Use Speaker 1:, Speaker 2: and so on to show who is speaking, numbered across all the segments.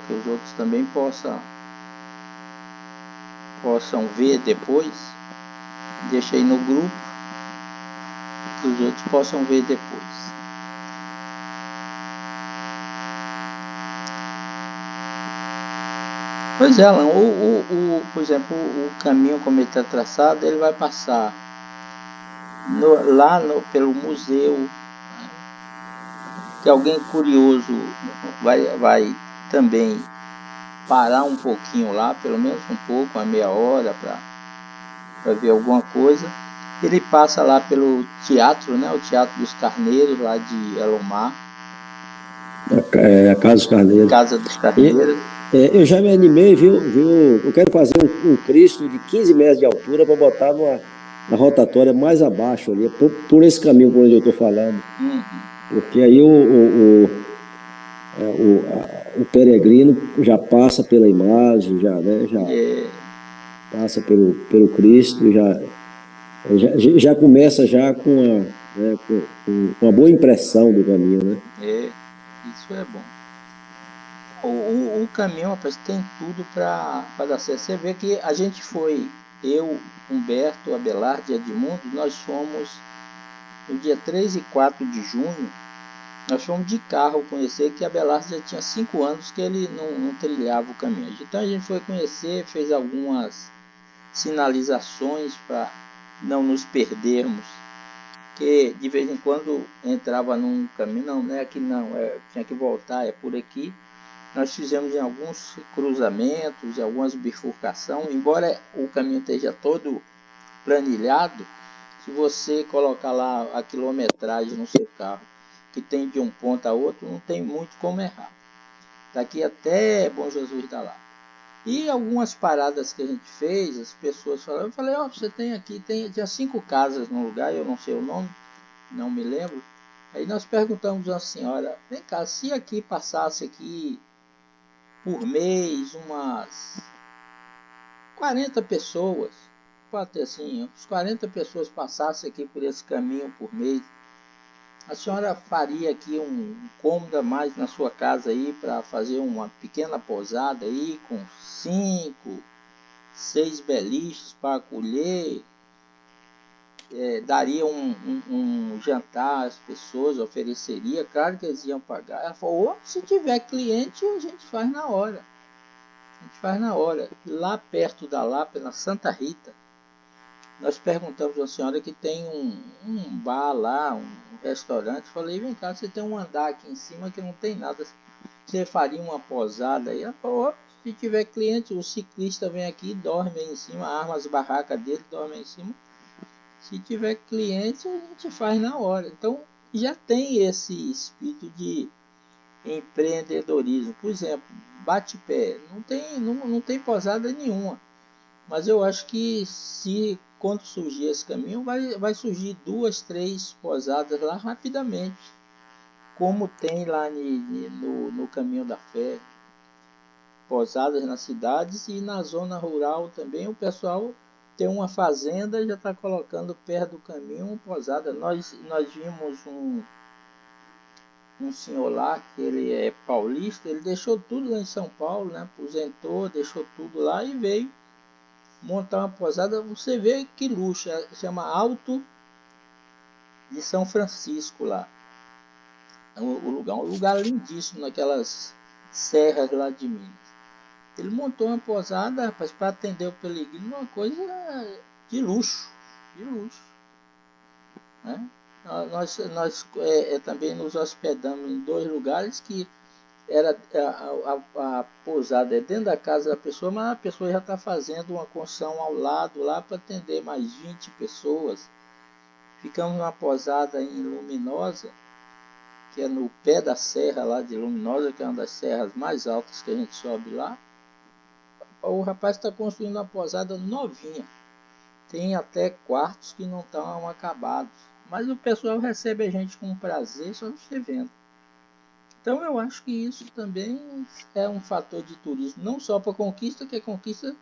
Speaker 1: que os outros também possam ver depois. Deixa aí no grupo, que os outros possam ver depois. Pois é, Alan, por exemplo, o caminho como ele está traçado, ele vai passar pelo museu, né? Que alguém curioso vai também parar um pouquinho lá, pelo menos um pouco, uma meia hora, para ver alguma coisa. Ele passa lá pelo teatro, né? O Teatro dos Carneiros, lá de Elomar.
Speaker 2: A Casa dos Carneiros.
Speaker 1: Casa dos Carneiros.
Speaker 2: Eu já me animei, viu? Eu quero fazer um Cristo de 15 metros de altura para botar na rotatória mais abaixo ali, por esse caminho por onde eu estou falando. Porque aí o peregrino já passa pela imagem, já passa pelo Cristo, já começa já com uma boa impressão do caminho, né?
Speaker 1: Isso é bom. O caminho, rapaz, tem tudo para dar certo. Você vê que a gente foi, eu, Humberto, Abelardo e Edmundo, nós fomos no dia 3 e 4 de junho, nós fomos de carro conhecer, que Abelardo já tinha 5 anos que ele não trilhava o caminho. Então a gente foi conhecer, fez algumas sinalizações para não nos perdermos, que de vez em quando entrava num caminho, não é aqui não, tinha que voltar, é por aqui. Nós fizemos em alguns cruzamentos, em algumas bifurcações, embora o caminho esteja todo planilhado, se você colocar lá a quilometragem no seu carro, que tem de um ponto a outro, não tem muito como errar. Daqui até Bom Jesus da Lapa. E algumas paradas que a gente fez, as pessoas falaram, eu falei, você tem aqui, tinha 5 casas no lugar, eu não sei o nome, não me lembro. Aí nós perguntamos a senhora, vem cá, se aqui passasse aqui por mês umas 40 pessoas, pode ter assim, uns 40 pessoas passassem aqui por esse caminho por mês, a senhora faria aqui um cômodo a mais na sua casa aí para fazer uma pequena pousada aí com 5, 6 beliches para acolher, daria um jantar às pessoas, ofereceria, claro que eles iam pagar. Ela falou, se tiver cliente a gente faz na hora. A gente faz na hora. Lá perto da Lapa, na Santa Rita, nós perguntamos a senhora que tem um bar lá, um restaurante. Falei, vem cá, você tem um andar aqui em cima que não tem nada. Você faria uma posada aí? Ela falou, se tiver cliente, o ciclista vem aqui, dorme aí em cima, arma as barracas dele, dorme aí em cima. Se tiver cliente, a gente faz na hora. Então, já tem esse espírito de empreendedorismo. Por exemplo, bate-pé, não tem posada nenhuma. Mas eu acho que quando surgir esse caminho, vai surgir 2, 3 posadas lá rapidamente. Como tem lá no Caminho da Fé. Posadas nas cidades e na zona rural também. O pessoal tem uma fazenda e já está colocando perto do caminho uma posada. Nós vimos um senhor lá, que ele é paulista, ele deixou tudo lá em São Paulo, né? Aposentou, deixou tudo lá e veio montar uma posada. Você vê que luxo, chama Alto de São Francisco lá. Um lugar lindíssimo, naquelas serras lá de Minas. Ele montou uma posada, rapaz, para atender o peregrino, uma coisa de luxo, de luxo, né? Nós também nos hospedamos em 2 lugares que era a pousada é dentro da casa da pessoa, mas a pessoa já está fazendo uma construção ao lado lá para atender mais 20 pessoas. Ficamos numa pousada em Luminosa, que é no pé da serra lá de Luminosa, que é uma das serras mais altas que a gente sobe lá. O rapaz está construindo uma pousada novinha. Tem até quartos que não estão acabados. Mas o pessoal recebe a gente com prazer, só você vendo. Então eu acho que isso também é um fator de turismo, não só para Conquista, que a Conquista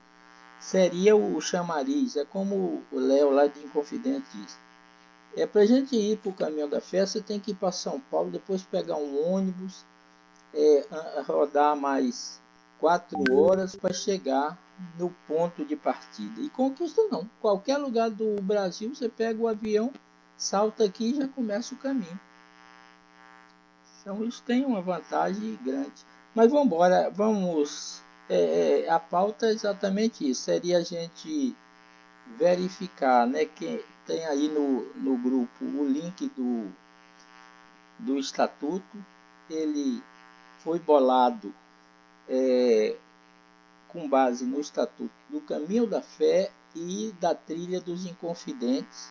Speaker 1: seria o chamariz. É como o Léo lá de Inconfidente diz. Para a gente ir para o Caminho da Fé, você tem que ir para São Paulo, depois pegar um ônibus, rodar mais 4 horas para chegar no ponto de partida. E conquista não. Qualquer lugar do Brasil, você pega o avião, salta aqui e já começa o caminho. Então isso tem uma vantagem grande. Mas vamos embora, vamos. A pauta é exatamente isso. Seria a gente verificar, né, que tem aí no grupo o link do estatuto. Ele foi bolado com base no estatuto do Caminho da Fé e da Trilha dos Inconfidentes,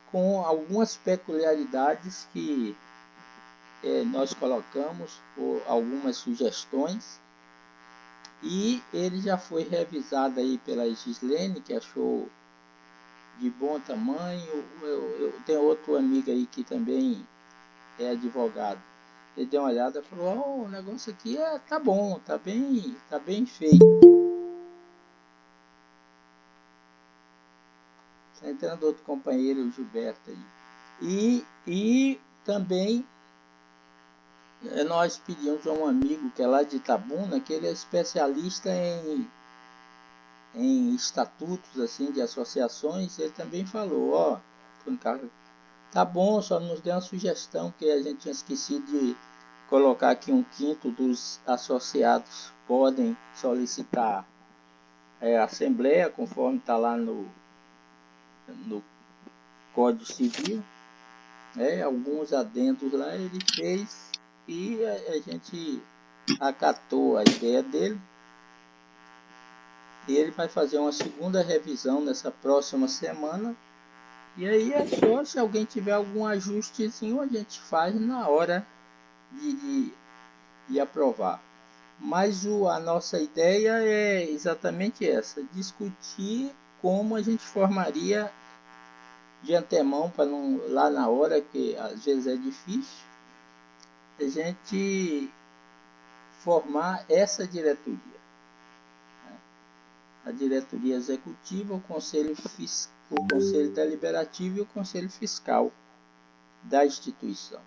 Speaker 1: com algumas peculiaridades que nós colocamos, ou algumas sugestões, e ele já foi revisado aí pela Gislene, que achou de bom tamanho. Eu tenho outro amigo aí que também é advogado. Ele deu uma olhada e falou: o negócio aqui tá bom, tá bem feito. Está entrando outro companheiro, o Gilberto aí. E também nós pedimos a um amigo que é lá de Itabuna, que ele é especialista em estatutos assim, de associações. Ele também falou: tá bom, só nos deu uma sugestão que a gente tinha esquecido de colocar aqui 1/5 dos associados podem solicitar a assembleia, conforme está lá no Código Civil. Alguns adendos lá ele fez e a gente acatou a ideia dele. E ele vai fazer uma segunda revisão nessa próxima semana. E aí é só, se alguém tiver algum ajustezinho, a gente faz na hora de aprovar. Mas a nossa ideia é exatamente essa: discutir como a gente formaria de antemão, para não lá na hora, que às vezes é difícil, a gente formar essa diretoria. A diretoria executiva, o conselho deliberativo e o conselho fiscal da instituição.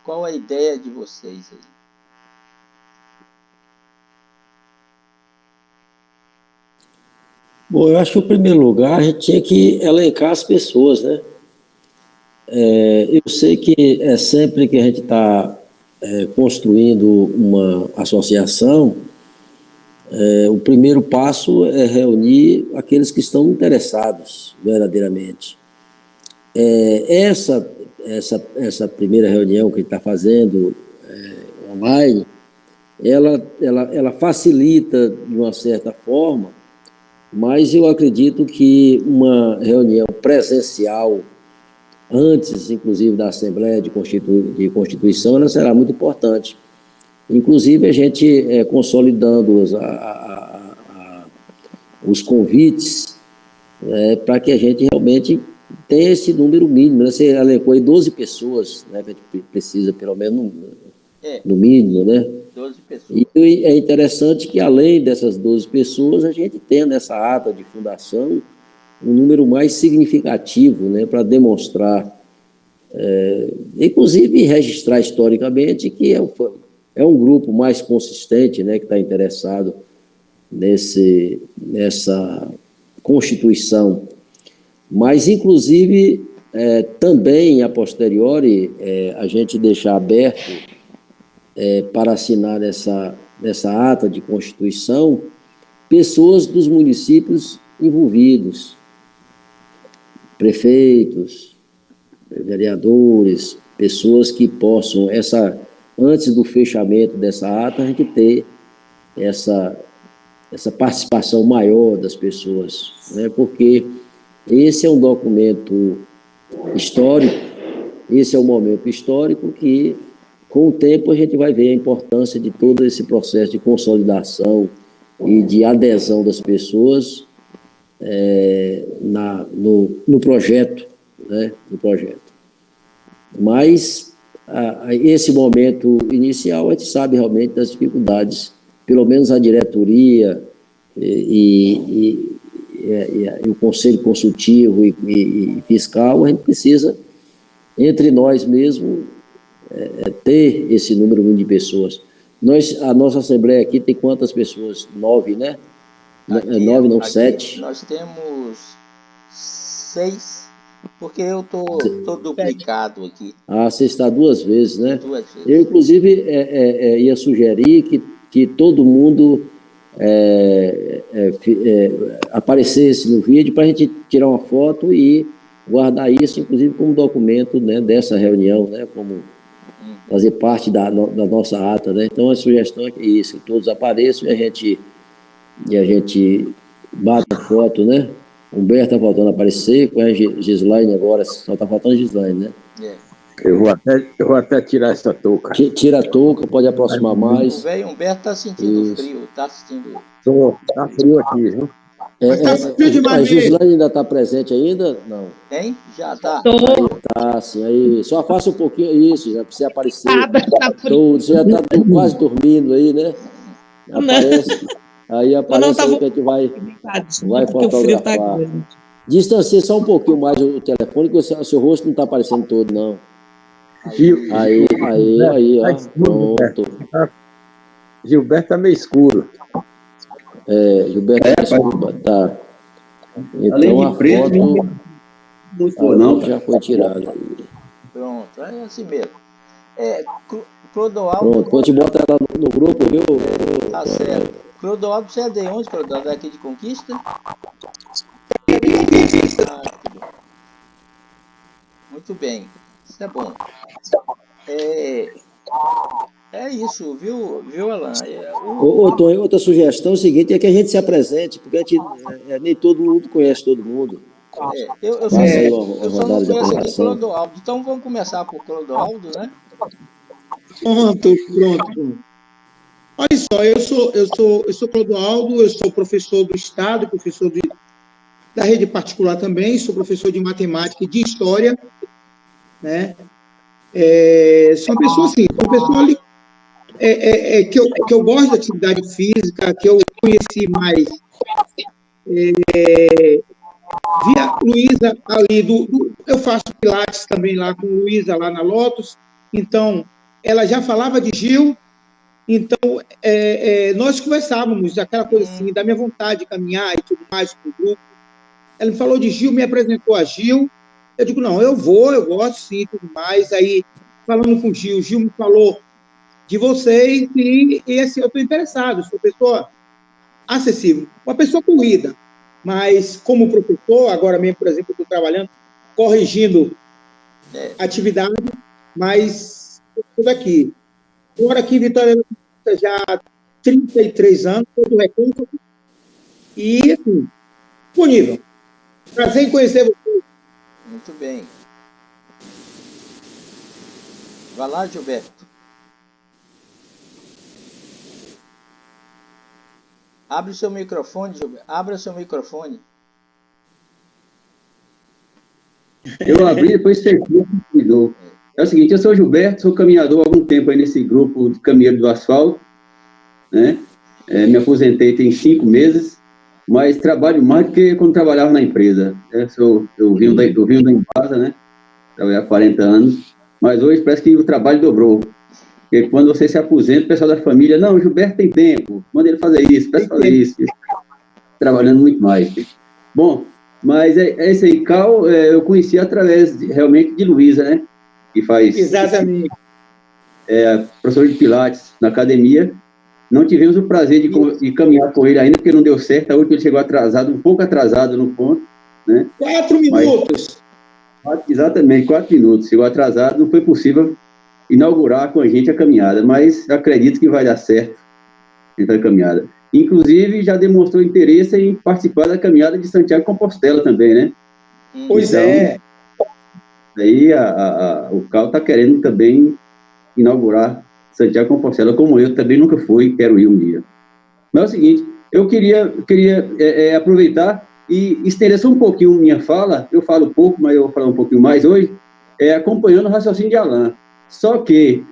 Speaker 1: Qual a ideia de vocês aí?
Speaker 2: Bom, eu acho que, em primeiro lugar, a gente tinha que elencar as pessoas, né? Eu sei que sempre que a gente está construindo uma associação, o primeiro passo é reunir aqueles que estão interessados verdadeiramente. Essa primeira reunião que a gente está fazendo online, ela facilita de uma certa forma, mas eu acredito que uma reunião presencial, antes, inclusive, da Assembleia de Constituição, ela será muito importante. Inclusive, a gente consolidando os convites para que a gente realmente tenha esse número mínimo. Né? Você elencou aí 12 pessoas, né, que a gente precisa, pelo menos, no mínimo, né?
Speaker 1: 12 pessoas.
Speaker 2: E é interessante que, além dessas 12 pessoas, a gente tenha nessa ata de fundação um número mais significativo, né, para demonstrar, inclusive registrar historicamente que é um grupo mais consistente, né, que está interessado nessa constituição. Mas, inclusive, também, a posteriori, a gente deixar aberto para assinar nessa ata de constituição pessoas dos municípios envolvidos, prefeitos, vereadores, pessoas que possam, antes do fechamento dessa ata, a gente ter essa participação maior das pessoas, né? Porque esse é um documento histórico, esse é um momento histórico que, com o tempo, a gente vai ver a importância de todo esse processo de consolidação e de adesão das pessoas no projeto, né? No projeto. Mas esse momento inicial, a gente sabe realmente das dificuldades, pelo menos a diretoria e o conselho consultivo e fiscal, a gente precisa, entre nós mesmos, ter esse número de pessoas. A nossa Assembleia aqui tem quantas pessoas? 9, né?
Speaker 1: Aqui,
Speaker 2: 9, não,
Speaker 1: aqui
Speaker 2: 7.
Speaker 1: Nós temos 6, porque eu tô duplicado aqui.
Speaker 2: Você está 2 vezes, né?
Speaker 1: 2 vezes.
Speaker 2: Eu, inclusive, ia sugerir que todo mundo aparecesse no vídeo para a gente tirar uma foto e guardar isso, inclusive, como documento, né, dessa reunião, né, como fazer parte da nossa ata, né? Então, a sugestão é que isso, que todos apareçam e a gente bata a foto, né? Humberto está faltando aparecer, com a Gislaine agora, só está faltando a Gislaine, né?
Speaker 3: Eu vou até tirar essa touca.
Speaker 2: Tira a touca, pode aproximar mais.
Speaker 1: O velho Humberto está sentindo frio, está sentindo...
Speaker 3: Tá frio aqui, viu?
Speaker 2: A Gislaine ainda está presente ainda? Não.
Speaker 1: Hein? Já está.
Speaker 2: Tá, sim. Aí, só faça um pouquinho isso, já precisa aparecer. Você já está quase dormindo aí, né? Aparece. Aí aparece aí que a gente vai fotografar. Distancia só um pouquinho mais o telefone, que o seu rosto não está aparecendo todo, não. Aí, ó. Pronto.
Speaker 3: Gilberto tá meio escuro.
Speaker 2: Gilberto tá escuro, tá. Então a foto já foi tirada.
Speaker 1: Pronto, é assim mesmo. Clodoaldo...
Speaker 2: Pronto, depois te bota ela no grupo, viu?
Speaker 1: Tá certo. Clodoaldo, você é de onde, Clodoaldo? Daqui de Conquista? Muito bem, isso é bom. É isso, viu Alan?
Speaker 2: Tonho, outra sugestão é o seguinte, é que a gente se apresente, porque nem todo mundo conhece todo mundo.
Speaker 1: Eu só não conheço aqui Clodoaldo, então vamos começar por Clodoaldo, né?
Speaker 4: Pronto. Olha só, eu sou Clodoaldo, eu sou professor do Estado, professor da rede particular também, sou professor de matemática e de história, né? Sou uma pessoa assim, ali, que eu gosto da atividade física, que eu conheci mais via Luísa ali, eu faço pilates também lá com Luísa, lá na Lotus, então ela já falava de Gil, então nós conversávamos, aquela coisa assim, da minha vontade de caminhar e tudo mais com o grupo. Ela me falou de Gil, me apresentou a Gil, eu digo, não, eu gosto sim, tudo mais, aí falando com o Gil me falou de vocês e assim, eu estou interessado, sou pessoa acessível, uma pessoa corrida, mas como professor, agora mesmo, por exemplo, eu estou trabalhando, corrigindo atividade, mas tudo aqui. Moro aqui em Vitória já há 33 anos, todo recurso, e assim, disponível. Prazer em conhecer você.
Speaker 1: Muito bem. Vai lá, Gilberto. Abre o seu microfone, Gilberto. Abra seu microfone.
Speaker 5: Eu abri, depois fechou. É o seguinte, eu sou o Gilberto, sou caminhador há algum tempo aí nesse grupo de caminheiros do asfalto, né? Me aposentei tem 5 meses, mas trabalho mais do que quando trabalhava na empresa. Eu vim da Embasa, né? Trabalhei há 40 anos, mas hoje parece que o trabalho dobrou. Porque quando você se aposenta, o pessoal da família, não, o Gilberto tem tempo, manda ele fazer isso, fazer isso. Trabalhando muito mais. Bom, mas esse aí, Cal, eu conheci através, realmente, de Luísa, né? Que faz...
Speaker 4: Exatamente.
Speaker 5: Professor de Pilates na academia. Não tivemos o prazer de caminhar com ele ainda, porque não deu certo. A última ele chegou atrasado, um pouco atrasado no ponto, né?
Speaker 4: 4 minutos.
Speaker 5: Exatamente, 4 minutos. Chegou atrasado, não foi possível inaugurar com a gente a caminhada, mas acredito que vai dar certo a caminhada. Inclusive, já demonstrou interesse em participar da caminhada de Santiago de Compostela também, né?
Speaker 4: Pois
Speaker 5: então, aí o Cal está querendo também inaugurar Santiago de Compostela, como eu também nunca fui, quero ir um dia. Mas é o seguinte, eu queria aproveitar e estender só um pouquinho minha fala, eu falo pouco, mas eu vou falar um pouquinho mais hoje, acompanhando o raciocínio de Alan. Só que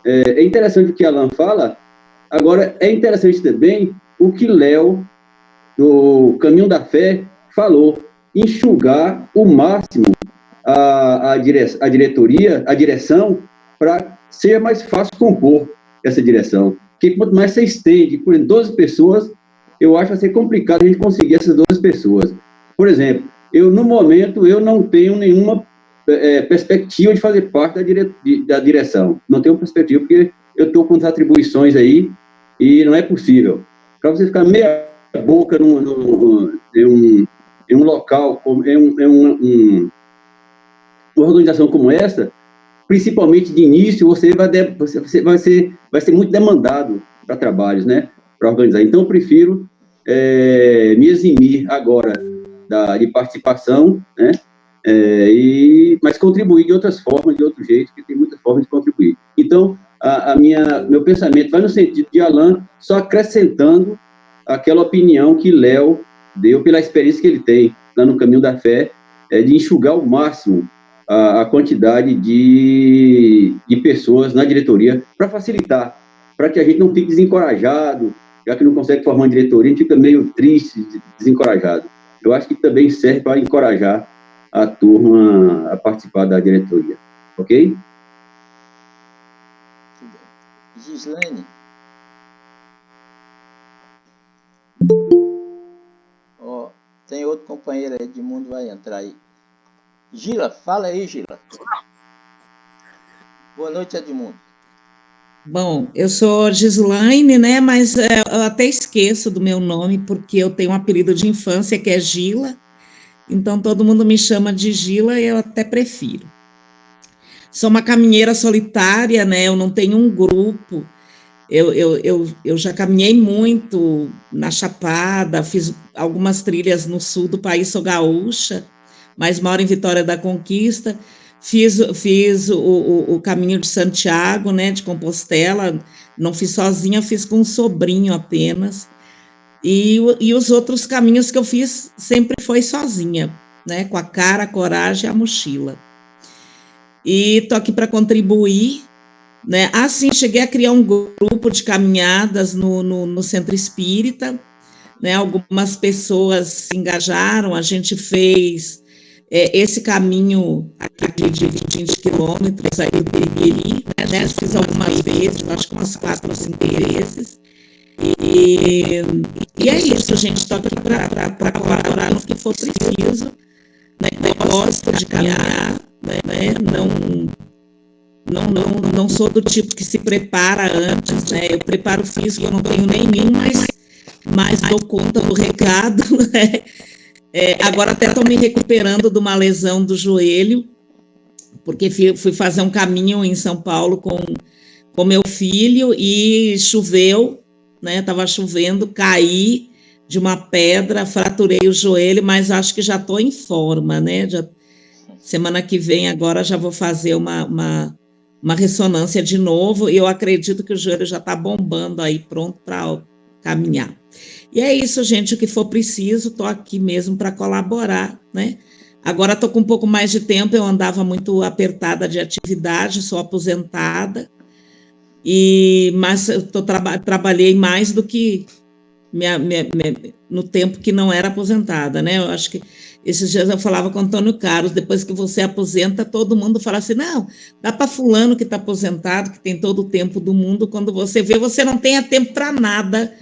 Speaker 5: é interessante o que Alan fala, agora é interessante também o que Léo, do Caminho da Fé, falou, enxugar o máximo a diretoria, a direção, para ser mais fácil compor essa direção. Porque quanto mais você estende por 12 pessoas, eu acho que vai ser complicado a gente conseguir essas 12 pessoas. Por exemplo, no momento, eu não tenho nenhuma perspectiva de fazer parte da direção. Não tenho perspectiva, porque eu estou com as atribuições aí e não é possível. Para você ficar meia boca em um local, uma organização como essa, principalmente de início, você vai ser muito demandado para trabalhos, né? Para organizar. Então, eu prefiro me eximir agora de participação, né? Mas contribuir de outras formas, de outro jeito, que tem muitas formas de contribuir. Então, meu pensamento vai no sentido de Alain, só acrescentando aquela opinião que Léo deu pela experiência que ele tem lá no Caminho da Fé, de enxugar ao máximo a quantidade de pessoas na diretoria para facilitar, para que a gente não fique desencorajado, já que não consegue formar uma diretoria, a gente fica meio triste, desencorajado. Eu acho que também serve para encorajar a turma a participar da diretoria. Ok?
Speaker 1: Gislaine. Tem outro companheiro aí, Edmundo vai entrar aí. Gila, fala aí, Gila. Boa noite, Edmundo.
Speaker 6: Bom, eu sou Gislaine, né, mas eu até esqueço do meu nome, porque eu tenho um apelido de infância que é Gila, então todo mundo me chama de Gila e eu até prefiro. Sou uma caminheira solitária, né, eu não tenho um grupo, eu já caminhei muito na Chapada, fiz algumas trilhas no sul do país, sou gaúcha, mas moro em Vitória da Conquista. Fiz o caminho de Santiago, né, de Compostela, não fiz sozinha, fiz com um sobrinho apenas, e os outros caminhos que eu fiz sempre foi sozinha, né, com a cara, a coragem e a mochila. E estou aqui para contribuir, né, assim, cheguei a criar um grupo de caminhadas no Centro Espírita, né, algumas pessoas se engajaram, a gente fez esse caminho aqui de 20 quilômetros aí do Birigui, né? Fiz algumas vezes, acho que umas 4 ou 5 vezes. E é isso, gente. Estou aqui para colaborar no que for preciso. Né? Gosto de caminhar, né? Não sou do tipo que se prepara antes, né? Eu preparo físico, eu não tenho nenhum, mas dou conta do recado, né? Agora até estou me recuperando de uma lesão do joelho, porque fui fazer um caminho em São Paulo com meu filho e choveu, né? Estava chovendo, caí de uma pedra, fraturei o joelho, mas acho que já estou em forma, né? Semana que vem agora já vou fazer uma ressonância de novo e eu acredito que o joelho já está bombando aí, pronto para caminhar. E é isso, gente, o que for preciso, estou aqui mesmo para colaborar, né? Agora estou com um pouco mais de tempo, eu andava muito apertada de atividade, sou aposentada, mas eu trabalhei mais do que no tempo que não era aposentada, né? Eu acho que esses dias eu falava com o Antônio Carlos, depois que você aposenta, todo mundo fala assim, não, dá para fulano que está aposentado, que tem todo o tempo do mundo, quando você vê, você não tem tempo para nada,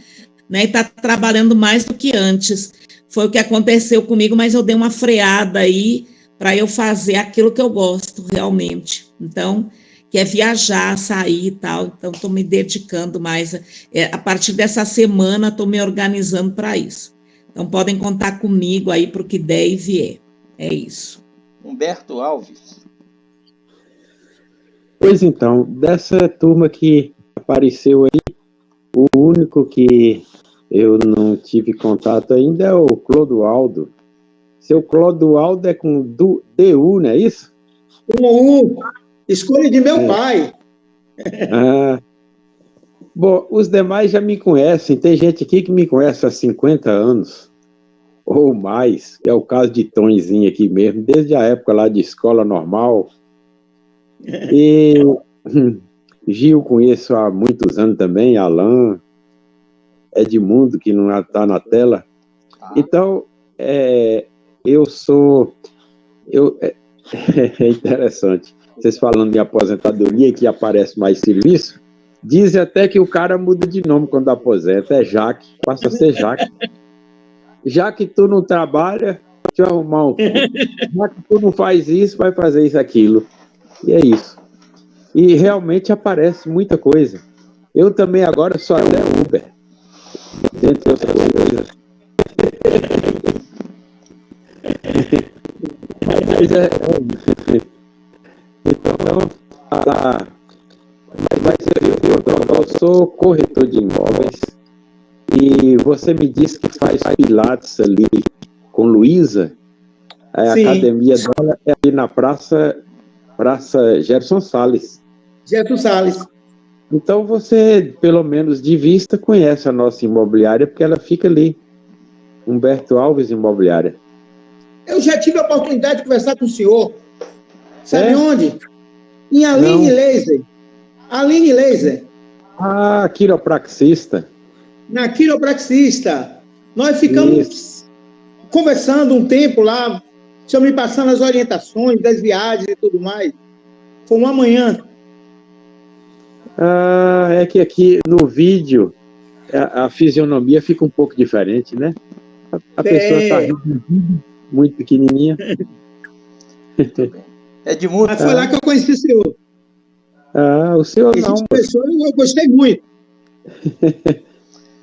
Speaker 6: né, e está trabalhando mais do que antes. Foi o que aconteceu comigo, mas eu dei uma freada aí para eu fazer aquilo que eu gosto realmente. Então, que é viajar, sair e tal. Então, estou me dedicando mais. A partir dessa semana, estou me organizando para isso. Então, podem contar comigo aí para o que der e vier. É isso.
Speaker 1: Humberto Alves.
Speaker 3: Pois então, dessa turma que apareceu aí, o único que eu não tive contato ainda é o Clodoaldo. Seu Clodoaldo é com DU, não é isso?
Speaker 4: Com escolha de meu pai.
Speaker 3: Bom, os demais já me conhecem. Tem gente aqui que me conhece há 50 anos ou mais. É o caso de Tonzinho aqui mesmo, desde a época lá de escola normal. E Gil conheço há muitos anos também, Alain, Edmundo, que não está na tela. Então, é interessante. vocês falando em aposentadoria, que aparece mais serviço, dizem até que o cara muda de nome quando aposenta, é Jaque, passa a ser Jaque. Já que tu não trabalha, deixa eu arrumar um. Já que tu não faz isso, vai fazer isso, aquilo. E é isso. E realmente aparece muita coisa. Eu também agora sou até Uber. Entre outras coisas. Mas então, mas eu sou corretor de imóveis e você me disse que faz pilates ali com Luísa. A academia dela é ali na Praça Gerson Salles.
Speaker 4: Gerson Salles.
Speaker 3: Então você, pelo menos de vista, conhece a nossa imobiliária, porque ela fica ali. Humberto Alves Imobiliária.
Speaker 4: Eu já tive a oportunidade de conversar com o senhor. Sabe onde? Em Aline Laser. Aline Laser.
Speaker 3: Ah, quiropraxista.
Speaker 4: Na quiropraxista. Nós ficamos conversando um tempo lá, o senhor me passando as orientações das viagens e tudo mais. Foi uma manhã.
Speaker 3: Ah, é que aqui no vídeo a fisionomia fica um pouco diferente, né? A pessoa está muito pequenininha.
Speaker 1: Edmundo.
Speaker 4: Mas foi lá que eu conheci o senhor.
Speaker 3: Ah, o senhor não.
Speaker 4: Pessoa, eu gostei muito.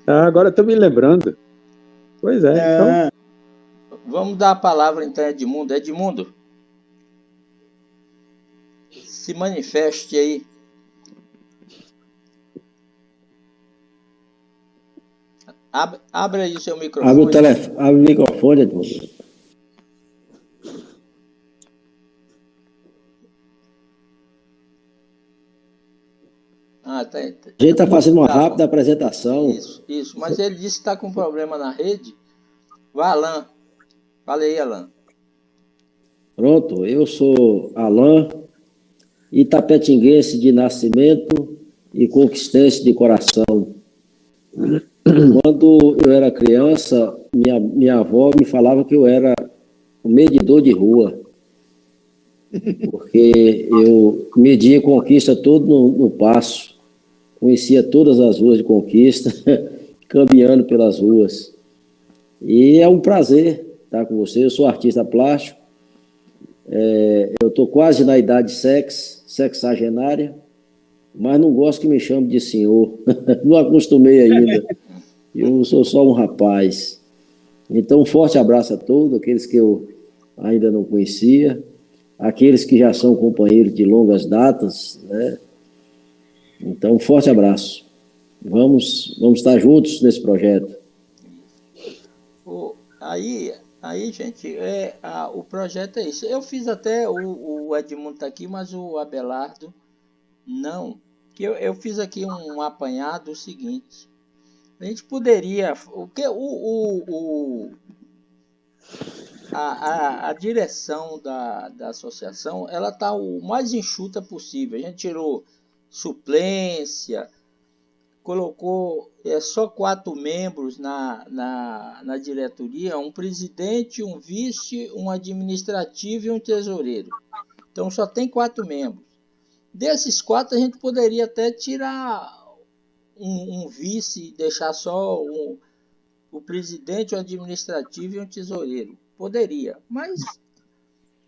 Speaker 3: Agora estou me lembrando. Pois é, então...
Speaker 1: Vamos dar a palavra então a Edmundo. Edmundo, se manifeste aí. Abre aí o seu microfone.
Speaker 2: Abre o microfone, Edmundo.
Speaker 1: Tá.
Speaker 2: A gente está fazendo uma rápida apresentação.
Speaker 1: Isso. Mas ele disse que está com problema na rede. Vai, Alain. Fala aí, Alain.
Speaker 2: Pronto, eu sou Alain, itapetinguense de nascimento e conquistense de coração. Quando eu era criança, minha avó me falava que eu era um medidor de rua, porque eu media conquista todo no passo, conhecia todas as ruas de Conquista, caminhando pelas ruas. E é um prazer estar com você. Eu sou artista plástico, eu estou quase na idade sexagenária, mas não gosto que me chame de senhor, não acostumei ainda. Eu sou só um rapaz. Então, um forte abraço a todos, aqueles que eu ainda não conhecia, aqueles que já são companheiros de longas datas, né? Então, um forte abraço. Vamos estar juntos nesse projeto.
Speaker 1: Aí, gente, o projeto é isso. Eu fiz até, o Edmundo está aqui, mas o Abelardo não. Eu fiz aqui um apanhado, o seguinte. A gente poderia... A direção da associação, ela está o mais enxuta possível. A gente tirou suplência, colocou só 4 membros na diretoria, um presidente, um vice, um administrativo e um tesoureiro. Então só tem 4 membros. Desses 4 a gente poderia até tirar um vice, deixar só o presidente, o administrativo e um tesoureiro. Poderia, mas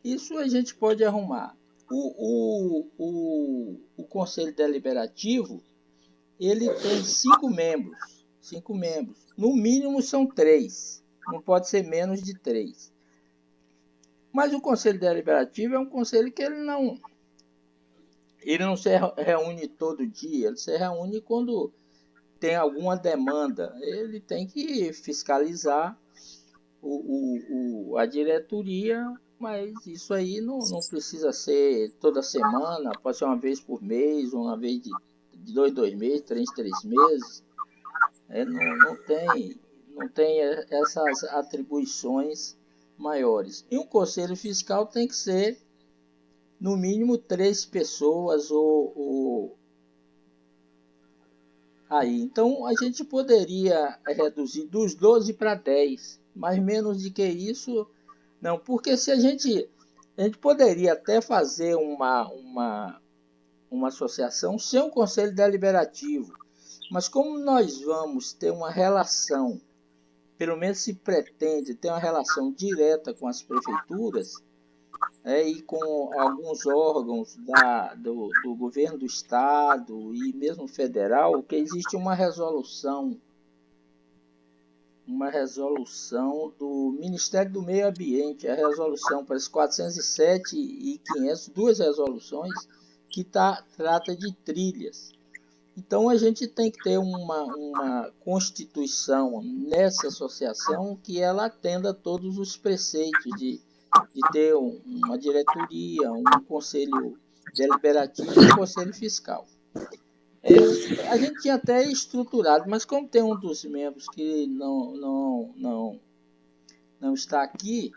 Speaker 1: isso a gente pode arrumar. O Conselho Deliberativo, ele tem 5 membros. 5 membros. No mínimo são 3. Não pode ser menos de 3. Mas o Conselho Deliberativo é um conselho que ele não se reúne todo dia. Ele se reúne quando tem alguma demanda. Ele tem que fiscalizar a diretoria, mas isso aí não precisa ser toda semana. Pode ser uma vez por mês, uma vez de 2 meses, 3 meses. Não tem essas atribuições maiores. E um conselho fiscal tem que ser no mínimo 3 pessoas aí. Então a gente poderia reduzir dos 12 para 10, mas menos do que isso não, porque se a gente A gente poderia até fazer uma associação sem um conselho deliberativo, mas como nós vamos ter uma relação, pelo menos se pretende ter uma relação direta com as prefeituras, e com alguns órgãos do governo do estado e mesmo federal, que existe uma resolução do Ministério do Meio Ambiente, a resolução parece 407 e 500, duas resoluções que trata de trilhas. Então a gente tem que ter uma constituição nessa associação que ela atenda a todos os preceitos de ter uma diretoria, um conselho deliberativo e um conselho fiscal. A gente tinha até estruturado, mas como tem um dos membros que não está aqui,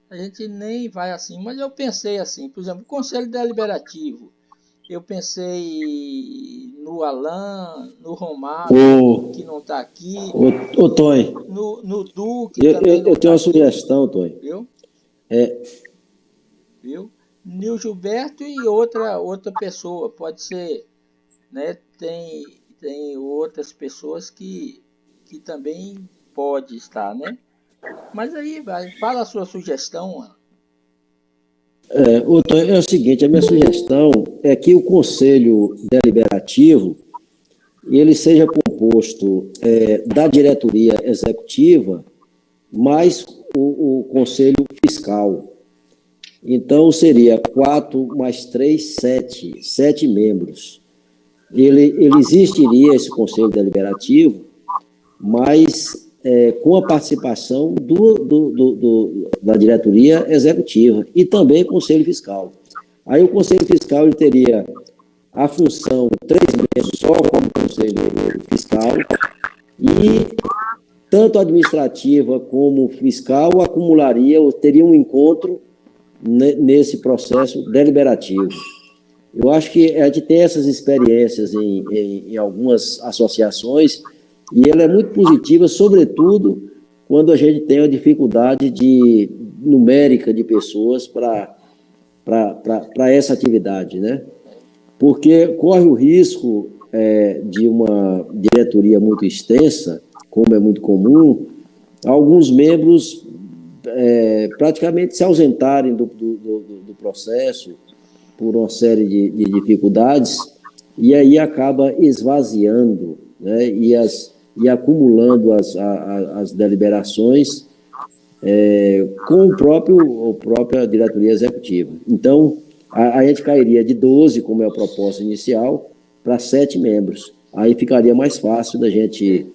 Speaker 1: a gente nem vai assim. Mas eu pensei assim, por exemplo, o conselho deliberativo. Eu pensei no Alain, no Romário, que não está aqui.
Speaker 2: Ô, Tonho.
Speaker 1: No Duque também.
Speaker 2: Eu tenho uma sugestão, Tonho.
Speaker 1: Viu? Viu? Nil Gilberto e outra pessoa. Pode ser, né? Tem outras pessoas que também pode estar, né? Mas aí fala a sua sugestão, Ana.
Speaker 2: É o seguinte, a minha sugestão é que o Conselho Deliberativo ele seja composto da diretoria executiva mais o Conselho Fiscal. Então, seria 4 mais 3, 7 membros. Ele existiria esse Conselho Deliberativo, mas com a participação da diretoria executiva e também Conselho Fiscal. Aí o Conselho Fiscal ele teria a função 3 meses só como Conselho Fiscal e tanto administrativa como fiscal acumularia ou teria um encontro nesse processo deliberativo. Eu acho que a gente tem essas experiências em algumas associações e ela é muito positiva, sobretudo quando a gente tem uma dificuldade numérica de pessoas para essa atividade, né? Porque corre o risco de uma diretoria muito extensa, como é muito comum, alguns membros praticamente se ausentarem do processo por uma série de dificuldades e aí acaba esvaziando, né, e acumulando as deliberações com a própria diretoria executiva. Então, a gente cairia de 12, como é a proposta inicial, para 7 membros. Aí ficaria mais fácil da gente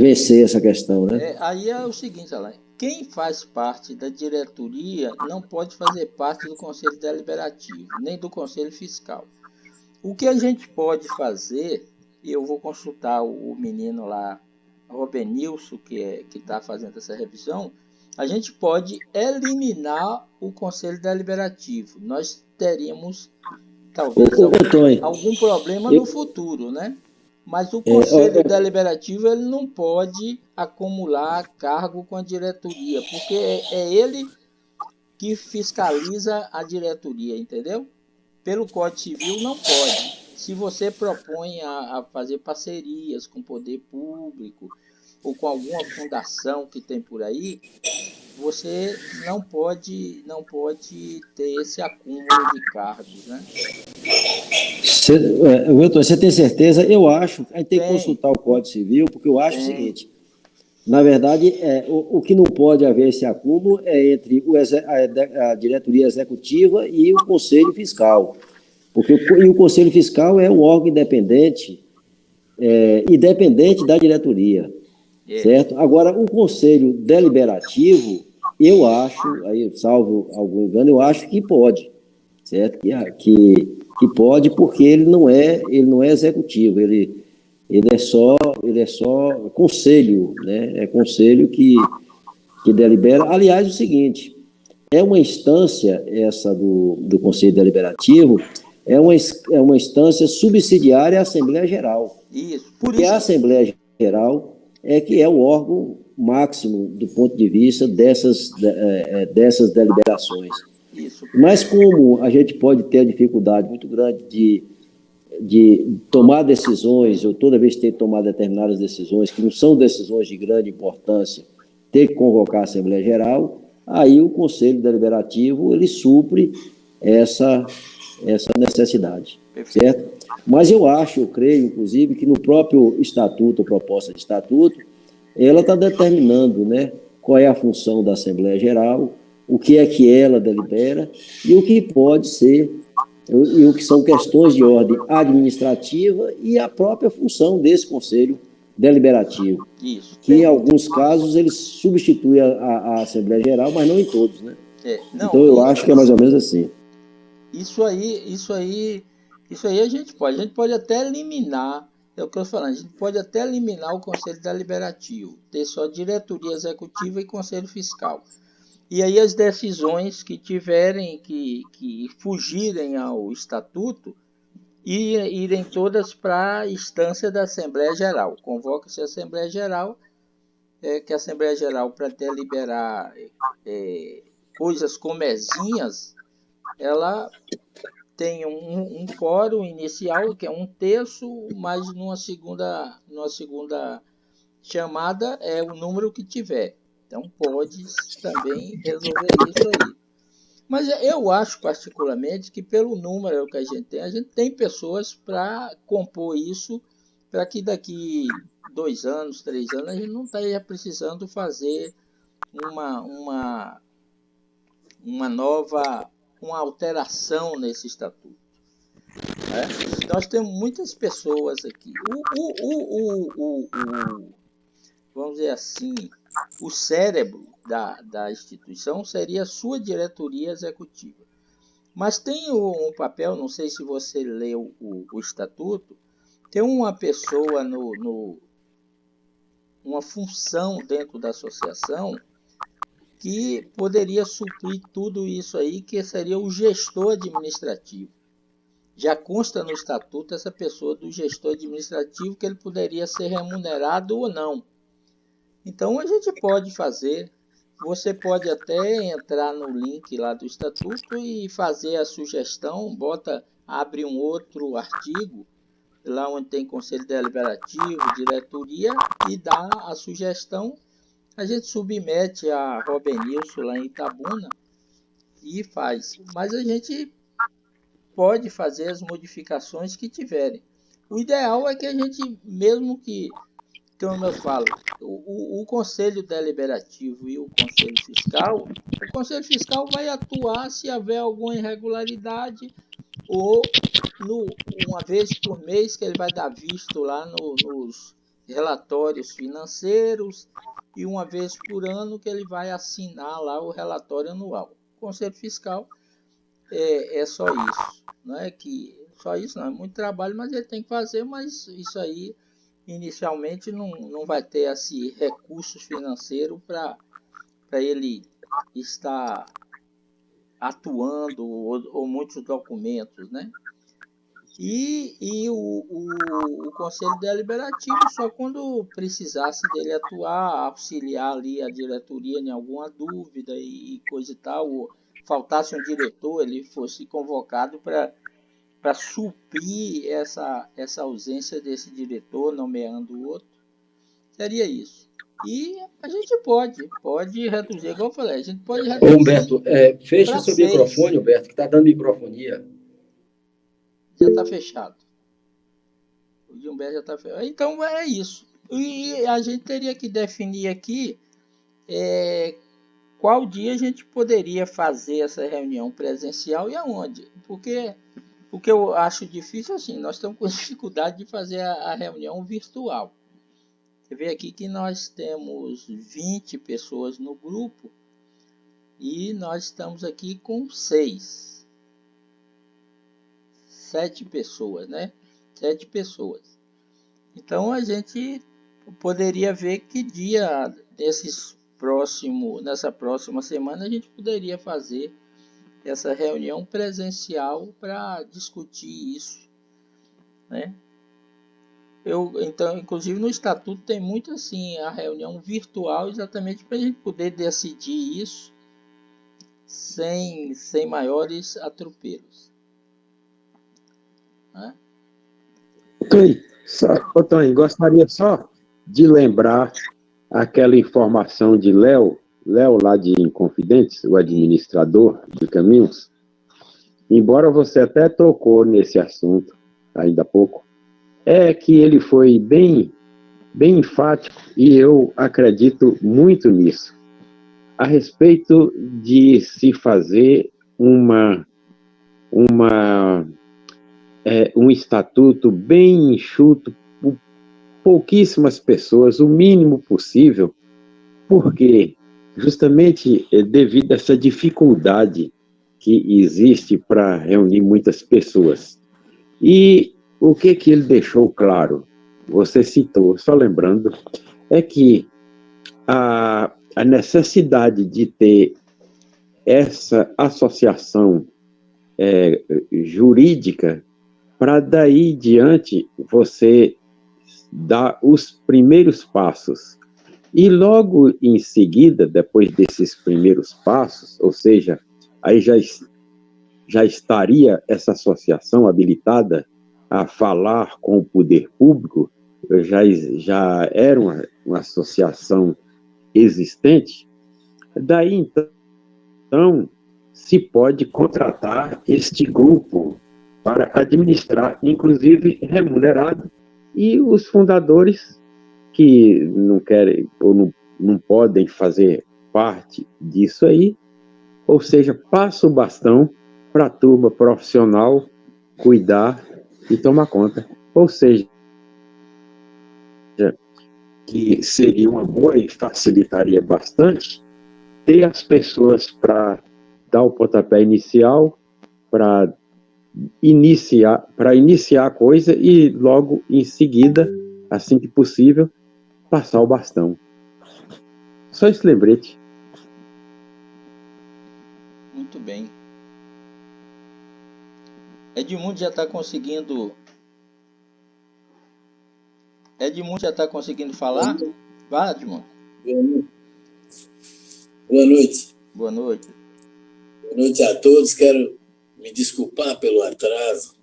Speaker 2: vencer essa questão, né?
Speaker 1: Aí é o seguinte, Alain, quem faz parte da diretoria não pode fazer parte do Conselho Deliberativo, nem do Conselho Fiscal. O que a gente pode fazer, e eu vou consultar o menino lá, Robenilson, que está fazendo essa revisão, a gente pode eliminar o Conselho Deliberativo. Nós teríamos, talvez, algum problema no futuro, né? Mas o Conselho Deliberativo ele não pode acumular cargo com a diretoria, porque é ele que fiscaliza a diretoria, entendeu? Pelo Código Civil não pode. Se você propõe a fazer parcerias com o poder público ou com alguma fundação que tem por aí, você não pode ter esse acúmulo de cargos, né?
Speaker 2: Wilton, você tem certeza? Eu acho, a gente tem que consultar o Código Civil, porque eu acho o seguinte, na verdade, o que não pode haver esse acúmulo é entre a diretoria executiva e o Conselho Fiscal, porque o Conselho Fiscal é um órgão independente da diretoria, certo? Agora, o Conselho Deliberativo, eu acho, aí, salvo algum engano, eu acho que pode, certo? Que pode, porque ele não é executivo, ele é só conselho, né? É conselho que delibera. Aliás, o seguinte, é uma instância, essa do Conselho Deliberativo, é uma instância subsidiária à Assembleia Geral.
Speaker 1: Isso.
Speaker 2: Porque a Assembleia Geral é que é o órgão máximo do ponto de vista dessas deliberações.
Speaker 1: Isso.
Speaker 2: Mas como a gente pode ter a dificuldade muito grande de tomar decisões, ou toda vez que tem que tomar determinadas decisões, que não são decisões de grande importância, ter que convocar a Assembleia Geral, aí o Conselho Deliberativo ele supre essa necessidade, certo? Mas eu creio, inclusive, que no próprio estatuto, proposta de estatuto, ela está determinando, né, qual é a função da Assembleia Geral, o que é que ela delibera e o que pode ser, e o que são questões de ordem administrativa e a própria função desse Conselho Deliberativo.
Speaker 1: Isso.
Speaker 2: Que em alguns casos ele substitui a Assembleia Geral, mas não em todos, né?
Speaker 1: Não,
Speaker 2: então eu acho que é mais ou menos assim.
Speaker 1: Isso aí a gente pode até eliminar, é o que eu estou falando, a gente pode até eliminar o Conselho Deliberativo, ter só diretoria executiva e Conselho Fiscal. E aí as decisões que tiverem que fugirem ao estatuto irem todas para a instância da Assembleia Geral. Convoca-se a Assembleia Geral, que a Assembleia Geral, para deliberar coisas comezinhas, ela tem um quórum inicial, que é 1/3, mas numa segunda chamada é o número que tiver. Então pode também resolver isso aí. Mas eu acho particularmente que pelo número que a gente tem pessoas para compor isso, para que daqui 2 anos, 3 anos, a gente não esteja precisando fazer uma alteração nesse estatuto. Nós temos muitas pessoas aqui. Vamos dizer assim, o cérebro da instituição seria a sua diretoria executiva. Mas tem um papel, não sei se você leu o estatuto, tem uma pessoa uma função dentro da associação que poderia suprir tudo isso aí, que seria o gestor administrativo. Já consta no estatuto essa pessoa do gestor administrativo, que ele poderia ser remunerado ou não. Então a gente pode fazer, você pode até entrar no link lá do estatuto e fazer a sugestão, abre um outro artigo, lá onde tem Conselho Deliberativo, diretoria, e dá a sugestão, a gente submete a Robenilson lá em Itabuna e faz. Mas a gente pode fazer as modificações que tiverem. O ideal é que a gente, mesmo que, como eu falo, o Conselho Deliberativo e o Conselho Fiscal vai atuar se houver alguma irregularidade ou uma vez por mês que ele vai dar visto lá nos relatórios financeiros e uma vez por ano que ele vai assinar lá o relatório anual. O Conselho Fiscal é só isso, não é que só isso não é muito trabalho, mas ele tem que fazer, mas isso aí inicialmente não vai ter esse recursos financeiros para ele estar atuando ou muitos documentos, né? E o Conselho Deliberativo só quando precisasse dele atuar, auxiliar ali a diretoria em alguma dúvida e coisa e tal, ou faltasse um diretor, ele fosse convocado para suprir essa ausência desse diretor, nomeando outro. Seria isso. E a gente pode reduzir, igual eu falei, a gente pode reduzir.
Speaker 2: Ô, Humberto, fecha seu microfone, Humberto, que está dando microfonia.
Speaker 1: Já está fechado. O de Humberto já está fechado. Então é isso. E a gente teria que definir aqui qual dia a gente poderia fazer essa reunião presencial e aonde. Porque o que eu acho difícil, assim, nós estamos com dificuldade de fazer a reunião virtual. Você vê aqui que nós temos 20 pessoas no grupo e nós estamos aqui com 7 pessoas, né? 7 pessoas. Então a gente poderia ver que dia nessa próxima semana a gente poderia fazer essa reunião presencial para discutir isso, né? Então, inclusive no estatuto tem muito assim, a reunião virtual, exatamente para a gente poder decidir isso sem maiores atropelos. Né?
Speaker 3: Tony, gostaria só de lembrar aquela informação de Léo lá de Inconfidentes, o administrador de caminhos. Embora você até tocou nesse assunto ainda há pouco, é que ele foi bem enfático, e eu acredito muito nisso, a respeito de se fazer um estatuto bem enxuto, por pouquíssimas pessoas, o mínimo possível, porque justamente devido a essa dificuldade que existe para reunir muitas pessoas. E o que ele deixou claro, você citou, só lembrando, é que a necessidade de ter essa associação jurídica, para daí diante você dar os primeiros passos. E logo em seguida, depois desses primeiros passos, ou seja, aí já estaria essa associação habilitada a falar com o poder público, já era uma associação existente, daí então se pode contratar este grupo para administrar, inclusive remunerado, e os fundadores que não querem ou não podem fazer parte disso aí, ou seja, passa o bastão para a turma profissional cuidar e tomar conta. Ou seja, que seria uma boa e facilitaria bastante ter as pessoas para dar o pontapé inicial, para iniciar a coisa e logo em seguida, assim que possível, passar o bastão. Só esse lembrete.
Speaker 1: Muito bem. Edmundo já está conseguindo falar? Vai, Edmundo.
Speaker 7: Boa noite.
Speaker 1: Boa noite.
Speaker 7: Boa noite a todos. Quero me desculpar pelo atraso.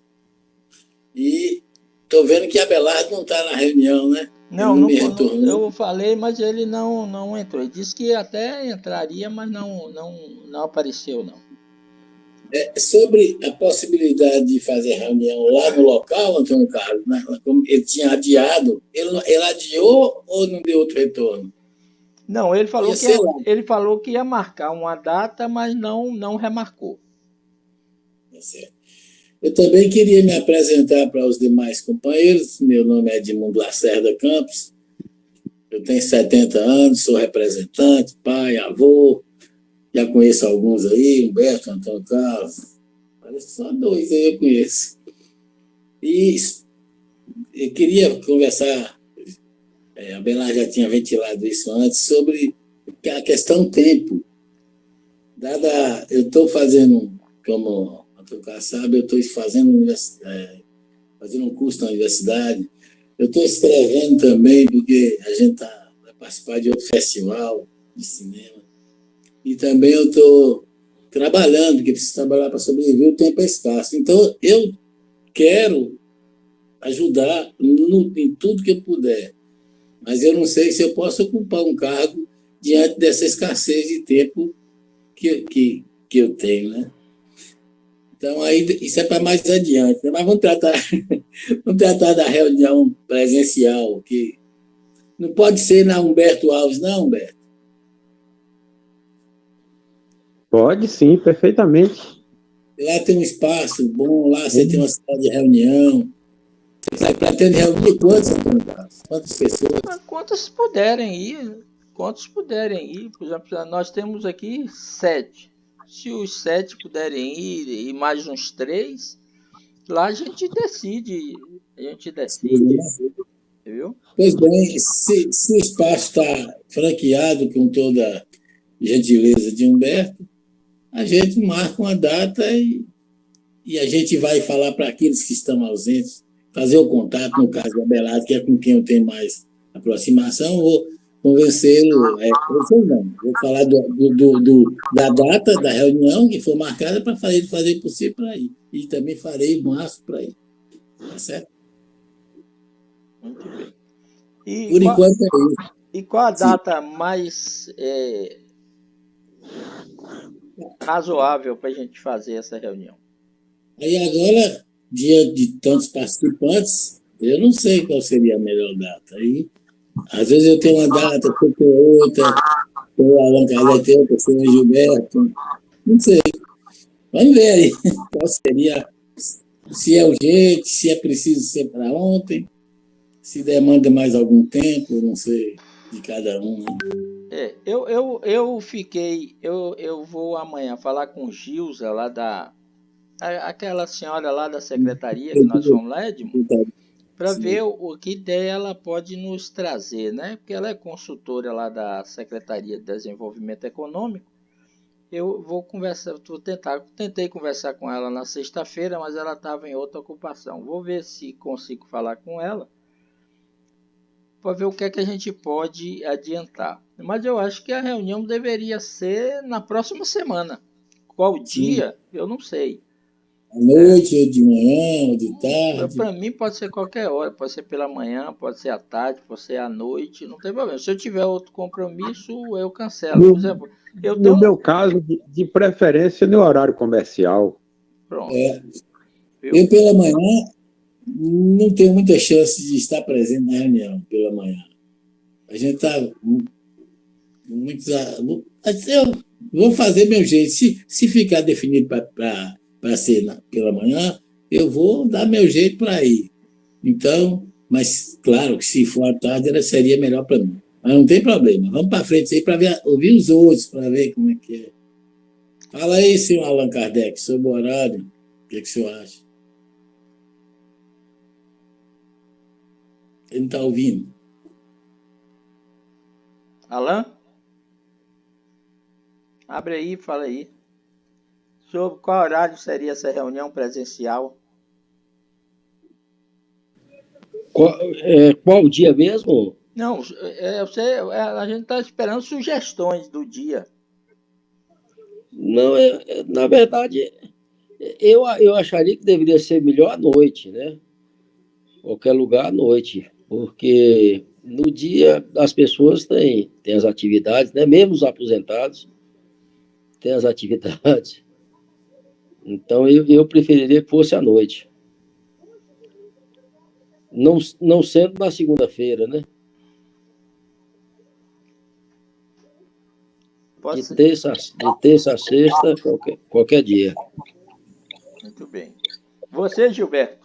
Speaker 7: E estou vendo que Abelardo não está na reunião, né?
Speaker 1: Não, eu falei, mas ele não entrou. Ele disse que até entraria, mas não apareceu, não.
Speaker 7: Sobre a possibilidade de fazer reunião lá no local, Antônio Carlos, né? Como ele tinha adiado, ele adiou ou não deu outro retorno?
Speaker 1: Não, ele falou que ia marcar uma data, mas não remarcou.
Speaker 7: É certo. Eu também queria me apresentar para os demais companheiros. Meu nome é Edmundo Lacerda Campos. Eu tenho 70 anos, sou representante, pai, avô. Já conheço alguns aí, Humberto, Antônio Carlos. Parece que só 2 aí eu conheço. E eu queria conversar, a Belar já tinha ventilado isso antes, sobre a questão tempo. Eu estou fazendo, como o Antônio Carlos sabe, eu estou fazendo um curso na universidade. Eu estou escrevendo também, porque a gente vai participar de outro festival de cinema. E também eu estou trabalhando, porque preciso trabalhar para sobreviver, o tempo é escasso. Então, eu quero ajudar em tudo que eu puder, mas eu não sei se eu posso ocupar um cargo diante dessa escassez de tempo que eu tenho, né? Então, aí, isso é para mais adiante, né? Mas vamos tratar da reunião presencial, que não pode ser na Humberto Alves, não, Humberto?
Speaker 3: Pode sim, perfeitamente.
Speaker 7: Lá tem um espaço bom, lá você tem uma sala de reunião. Você pretende reunir quantas pessoas?
Speaker 1: Quantos puderem ir. Por exemplo, nós temos aqui 7. Se os 7 puderem ir e mais uns 3, lá a gente decide. Viu?
Speaker 7: Pois bem, se o espaço está franqueado com toda a gentileza de Humberto, a gente marca uma data e a gente vai falar para aqueles que estão ausentes. fazer o contato, no caso do Abelardo, que é com quem eu tenho mais aproximação, vou convencê-lo, vou falar da data da reunião que foi marcada para fazer o possível para ir. E também farei o máximo para ir. Tá certo?
Speaker 1: Muito bem. E
Speaker 7: por enquanto é isso.
Speaker 1: E qual a data mais razoável para a gente fazer essa reunião?
Speaker 7: Aí agora, dia de tantos participantes, eu não sei qual seria a melhor data. Aí, às vezes eu tenho uma data, eu tenho outra, o Allan Kardec tem outra, o Gilberto, não sei. Vamos ver aí qual seria, se é urgente, se é preciso ser para ontem, se demanda mais algum tempo, não sei, de cada um. Né?
Speaker 1: Eu vou amanhã falar com Gilza, lá aquela senhora lá da secretaria, que nós fomos lá, Edmundo, para ver o que ideia ela pode nos trazer, né? Porque ela é consultora lá da Secretaria de Desenvolvimento Econômico. Eu vou conversar, tentei conversar com ela na sexta-feira, mas ela estava em outra ocupação. Vou ver se consigo falar com ela para ver o que é que a gente pode adiantar. Mas eu acho que a reunião deveria ser na próxima semana. Qual dia? Eu não sei.
Speaker 7: À noite, ou de manhã, ou de tarde?
Speaker 1: Para mim pode ser qualquer hora, pode ser pela manhã, pode ser à tarde, pode ser à noite, não tem problema. Se eu tiver outro compromisso, eu cancelo. Por exemplo,
Speaker 3: no meu caso, de preferência no horário comercial.
Speaker 1: Pronto.
Speaker 7: Eu pela manhã não tenho muita chance de estar presente na reunião pela manhã. A gente está muito... Eu vou fazer meu jeito. Se ficar definido para ser pela manhã, eu vou dar meu jeito para ir. Então, mas claro que se for à tarde, seria melhor para mim. Mas não tem problema. Vamos para frente aí para ouvir os outros, para ver como é que é. Fala aí, senhor Allan Kardec, sobre o horário. O que o senhor acha? Ele não está ouvindo.
Speaker 1: Allan? Abre aí e fala aí. Sobre qual horário seria essa reunião presencial?
Speaker 2: Qual dia mesmo?
Speaker 1: Não, a gente está esperando sugestões do dia.
Speaker 2: Não, na verdade, eu acharia que deveria ser melhor à noite, né? Qualquer lugar à noite, porque no dia as pessoas têm as atividades, né? Mesmo os aposentados têm as atividades. Então, eu preferiria que fosse à noite. Não sendo na segunda-feira, né? De terça a sexta, qualquer dia.
Speaker 1: Muito bem. Você, Gilberto,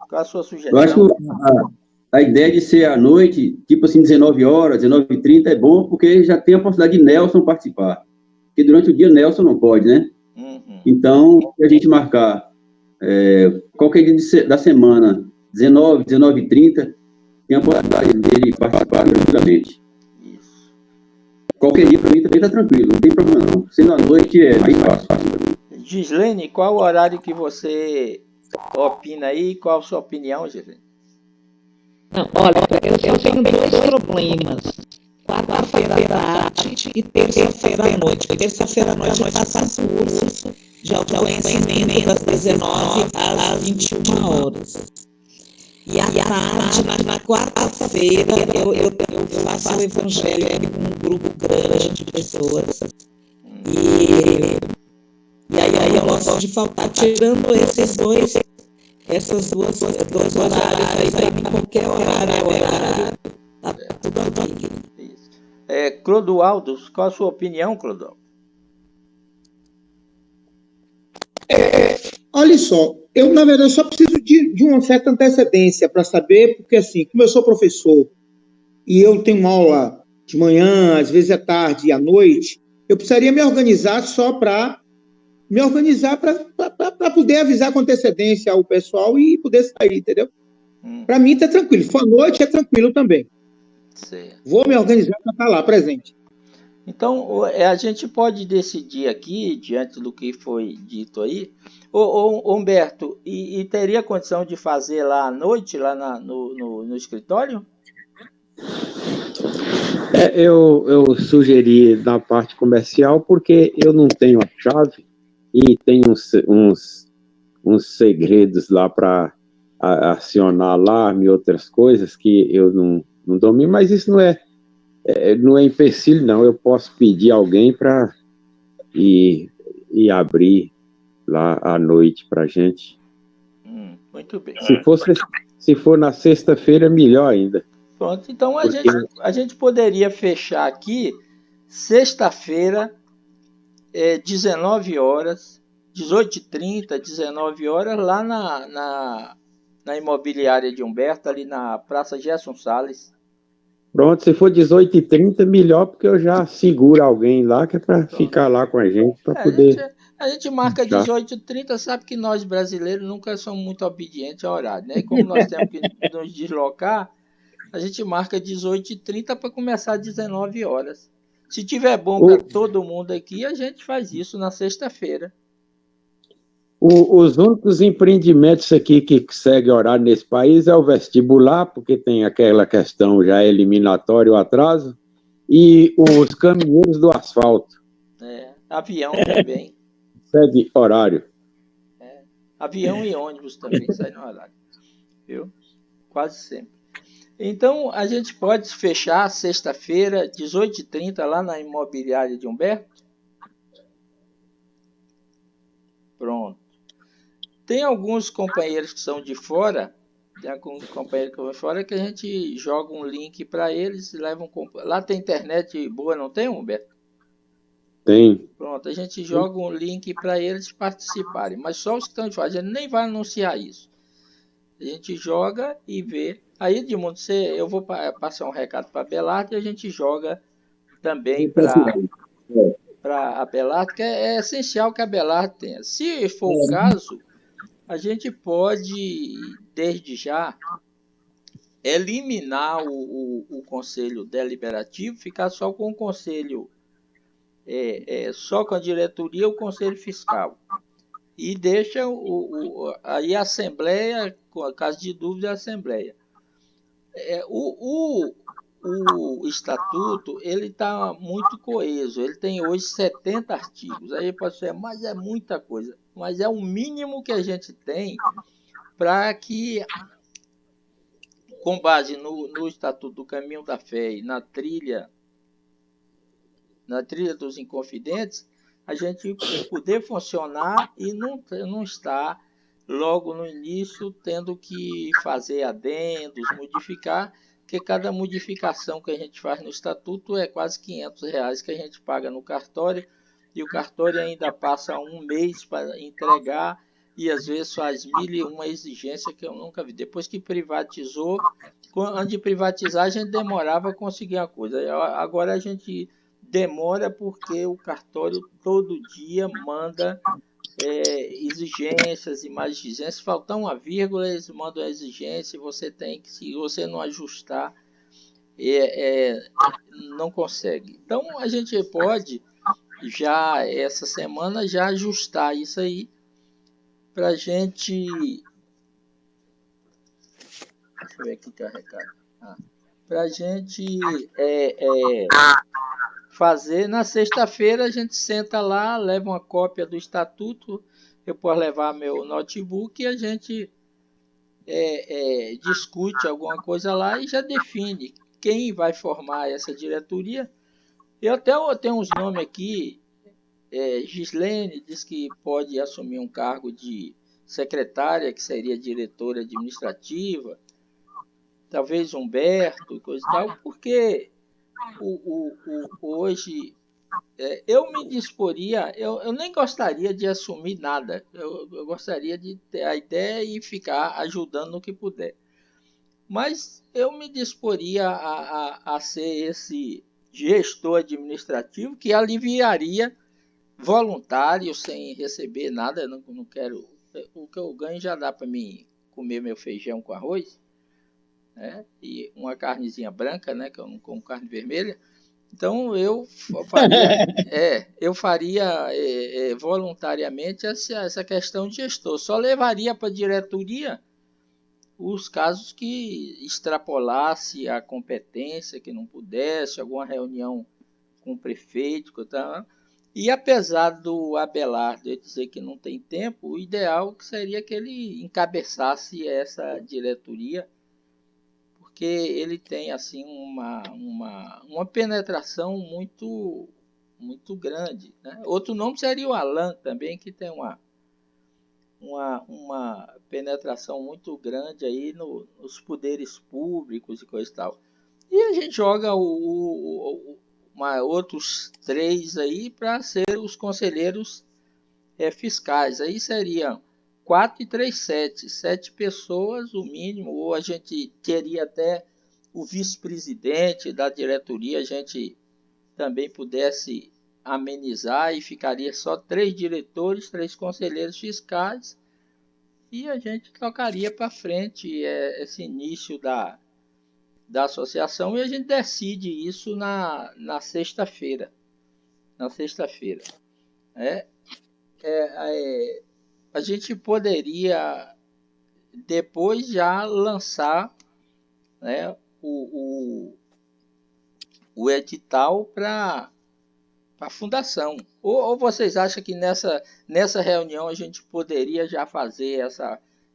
Speaker 1: qual a sua sugestão?
Speaker 5: Eu acho que a ideia de ser à noite, tipo assim, 19 horas, 19h30, é bom, porque já tem a possibilidade de Nelson participar. Porque durante o dia Nelson não pode, né?
Speaker 1: Uhum.
Speaker 5: Então, se a gente marcar qualquer dia da semana, 19h30, tem a possibilidade dele participar tranquilamente.
Speaker 1: Isso.
Speaker 5: Qualquer dia para mim também está tranquilo, não tem problema não. Sendo à noite é mais fácil.
Speaker 1: Gislene, qual o horário que você opina aí? Qual a sua opinião, Gislene?
Speaker 6: Não, olha, eu tenho dois problemas. Quarta-feira à tarde e terça-feira à noite. Terça-feira à noite eu faço um curso de autoconhecimento das 19 às 21 horas. E à tarde, na quarta-feira, eu faço o evangelho com um grupo grande de pessoas. E aí eu não gosto de faltar, tirando esses dois horários aí, para mim qualquer horário é horário, tá tudo aqui.
Speaker 1: Clodoaldo, qual a sua opinião, Clodoaldo?
Speaker 4: Olha só, eu, na verdade, só preciso de uma certa antecedência para saber, porque, assim, como eu sou professor e eu tenho aula de manhã, às vezes à tarde e à noite, eu precisaria me organizar só para poder avisar com antecedência ao pessoal e poder sair, entendeu? Para mim está tranquilo. Se for à noite, é tranquilo também.
Speaker 1: Certo.
Speaker 4: Vou me organizar para estar lá presente.
Speaker 1: Então, a gente pode decidir aqui, diante do que foi dito aí, Humberto, e teria condição de fazer lá à noite, lá no escritório?
Speaker 3: Eu sugeri na parte comercial porque eu não tenho a chave e tem uns segredos lá para acionar alarme e outras coisas que eu não domino, mas isso não é empecilho, não. Eu posso pedir alguém para ir abrir lá à noite para gente.
Speaker 1: Muito bem.
Speaker 3: Se for na sexta-feira, melhor ainda.
Speaker 1: Pronto, então a gente poderia fechar aqui sexta-feira, 19 horas, 18h30, 19 horas, lá na imobiliária de Humberto, ali na Praça Gerson Salles.
Speaker 3: Pronto, se for 18h30, melhor, porque eu já seguro alguém lá, que é para ficar lá com a gente, para poder...
Speaker 1: A gente marca 18h30, sabe que nós brasileiros nunca somos muito obedientes ao horário, né? E como nós temos que nos deslocar, a gente marca 18h30 para começar às 19 horas. Se tiver bom para todo mundo aqui, a gente faz isso na sexta-feira.
Speaker 3: Os únicos empreendimentos aqui que seguem horário nesse país é o vestibular, porque tem aquela questão já eliminatória, o atraso, e os caminhões do asfalto.
Speaker 1: Avião também.
Speaker 3: Segue horário.
Speaker 1: Avião e ônibus também saem no horário. Viu? Quase sempre. Então, a gente pode fechar sexta-feira, 18h30, lá na imobiliária de Humberto? Pronto. Tem alguns companheiros que são de fora, tem alguns companheiros que vão de fora, que a gente joga um link para eles e levam... Lá tem internet boa, não tem, Humberto?
Speaker 3: Tem.
Speaker 1: Pronto, a gente joga um link para eles participarem, mas só os que estão de fora, a gente nem vai anunciar isso. A gente joga e vê. Aí, Edmundo, eu vou passar um recado para a Belardo e a gente joga também para a Belardo, que é essencial que a Belardo tenha. Se for o caso, a gente pode, desde já, eliminar o Conselho Deliberativo, ficar só com o Conselho, só com a diretoria, o Conselho Fiscal. E deixa aí a Assembleia, caso de dúvida, a Assembleia. O Estatuto, ele está muito coeso, ele tem hoje 70 artigos. Aí pode ser, mas é muita coisa. Mas é o mínimo que a gente tem para que, com base no Estatuto do Caminho da Fé e na trilha dos Inconfidentes, a gente poder funcionar e não estar logo no início tendo que fazer adendos, modificar, porque cada modificação que a gente faz no estatuto é quase R$500 que a gente paga no cartório, e o cartório ainda passa um mês para entregar, e às vezes faz 1001 exigência que eu nunca vi. Depois que privatizou, antes de privatizar a gente demorava a conseguir a coisa, agora a gente demora porque o cartório todo dia manda exigências e mais exigências. Faltar uma vírgula, eles mandam a exigência e você tem que, se você não ajustar, não consegue. Então a gente pode já essa semana já ajustar isso aí para a gente. Deixa eu ver aqui que é o recado. Para a gente fazer. Na sexta-feira a gente senta lá, leva uma cópia do estatuto, eu posso levar meu notebook e a gente discute alguma coisa lá e já define quem vai formar essa diretoria. Eu até tenho uns nomes aqui. Gislene diz que pode assumir um cargo de secretária, que seria diretora administrativa. Talvez Humberto, coisa e tal, porque hoje eu me disporia, eu nem gostaria de assumir nada, eu gostaria de ter a ideia e ficar ajudando no que puder. Mas eu me disporia a ser esse gestor administrativo que aliviaria voluntário, sem receber nada. Eu não quero. O que eu ganho já dá para mim comer meu feijão com arroz, né? E uma carnezinha branca, né? Que eu não como carne vermelha. Então, eu faria voluntariamente essa questão de gestor. Só levaria para a diretoria os casos que extrapolasse a competência, que não pudesse, alguma reunião com o prefeito. Tá? E apesar do Abelardo dizer que não tem tempo, o ideal seria que ele encabeçasse essa diretoria, porque ele tem assim uma penetração muito grande. Né? Outro nome seria o Alan também, que tem uma penetração muito grande aí nos poderes públicos e coisa e tal. E a gente joga outros 3 aí para ser os conselheiros fiscais. Aí seriam 4 e 3, 7 pessoas, o mínimo, ou a gente teria até o vice-presidente da diretoria, a gente também pudesse amenizar e ficaria só 3 diretores, 3 conselheiros fiscais, e a gente tocaria para frente esse início da associação, e a gente decide isso na sexta-feira. A gente poderia depois já lançar, né, o edital para a fundação. Ou vocês acham que nessa reunião a gente poderia já fazer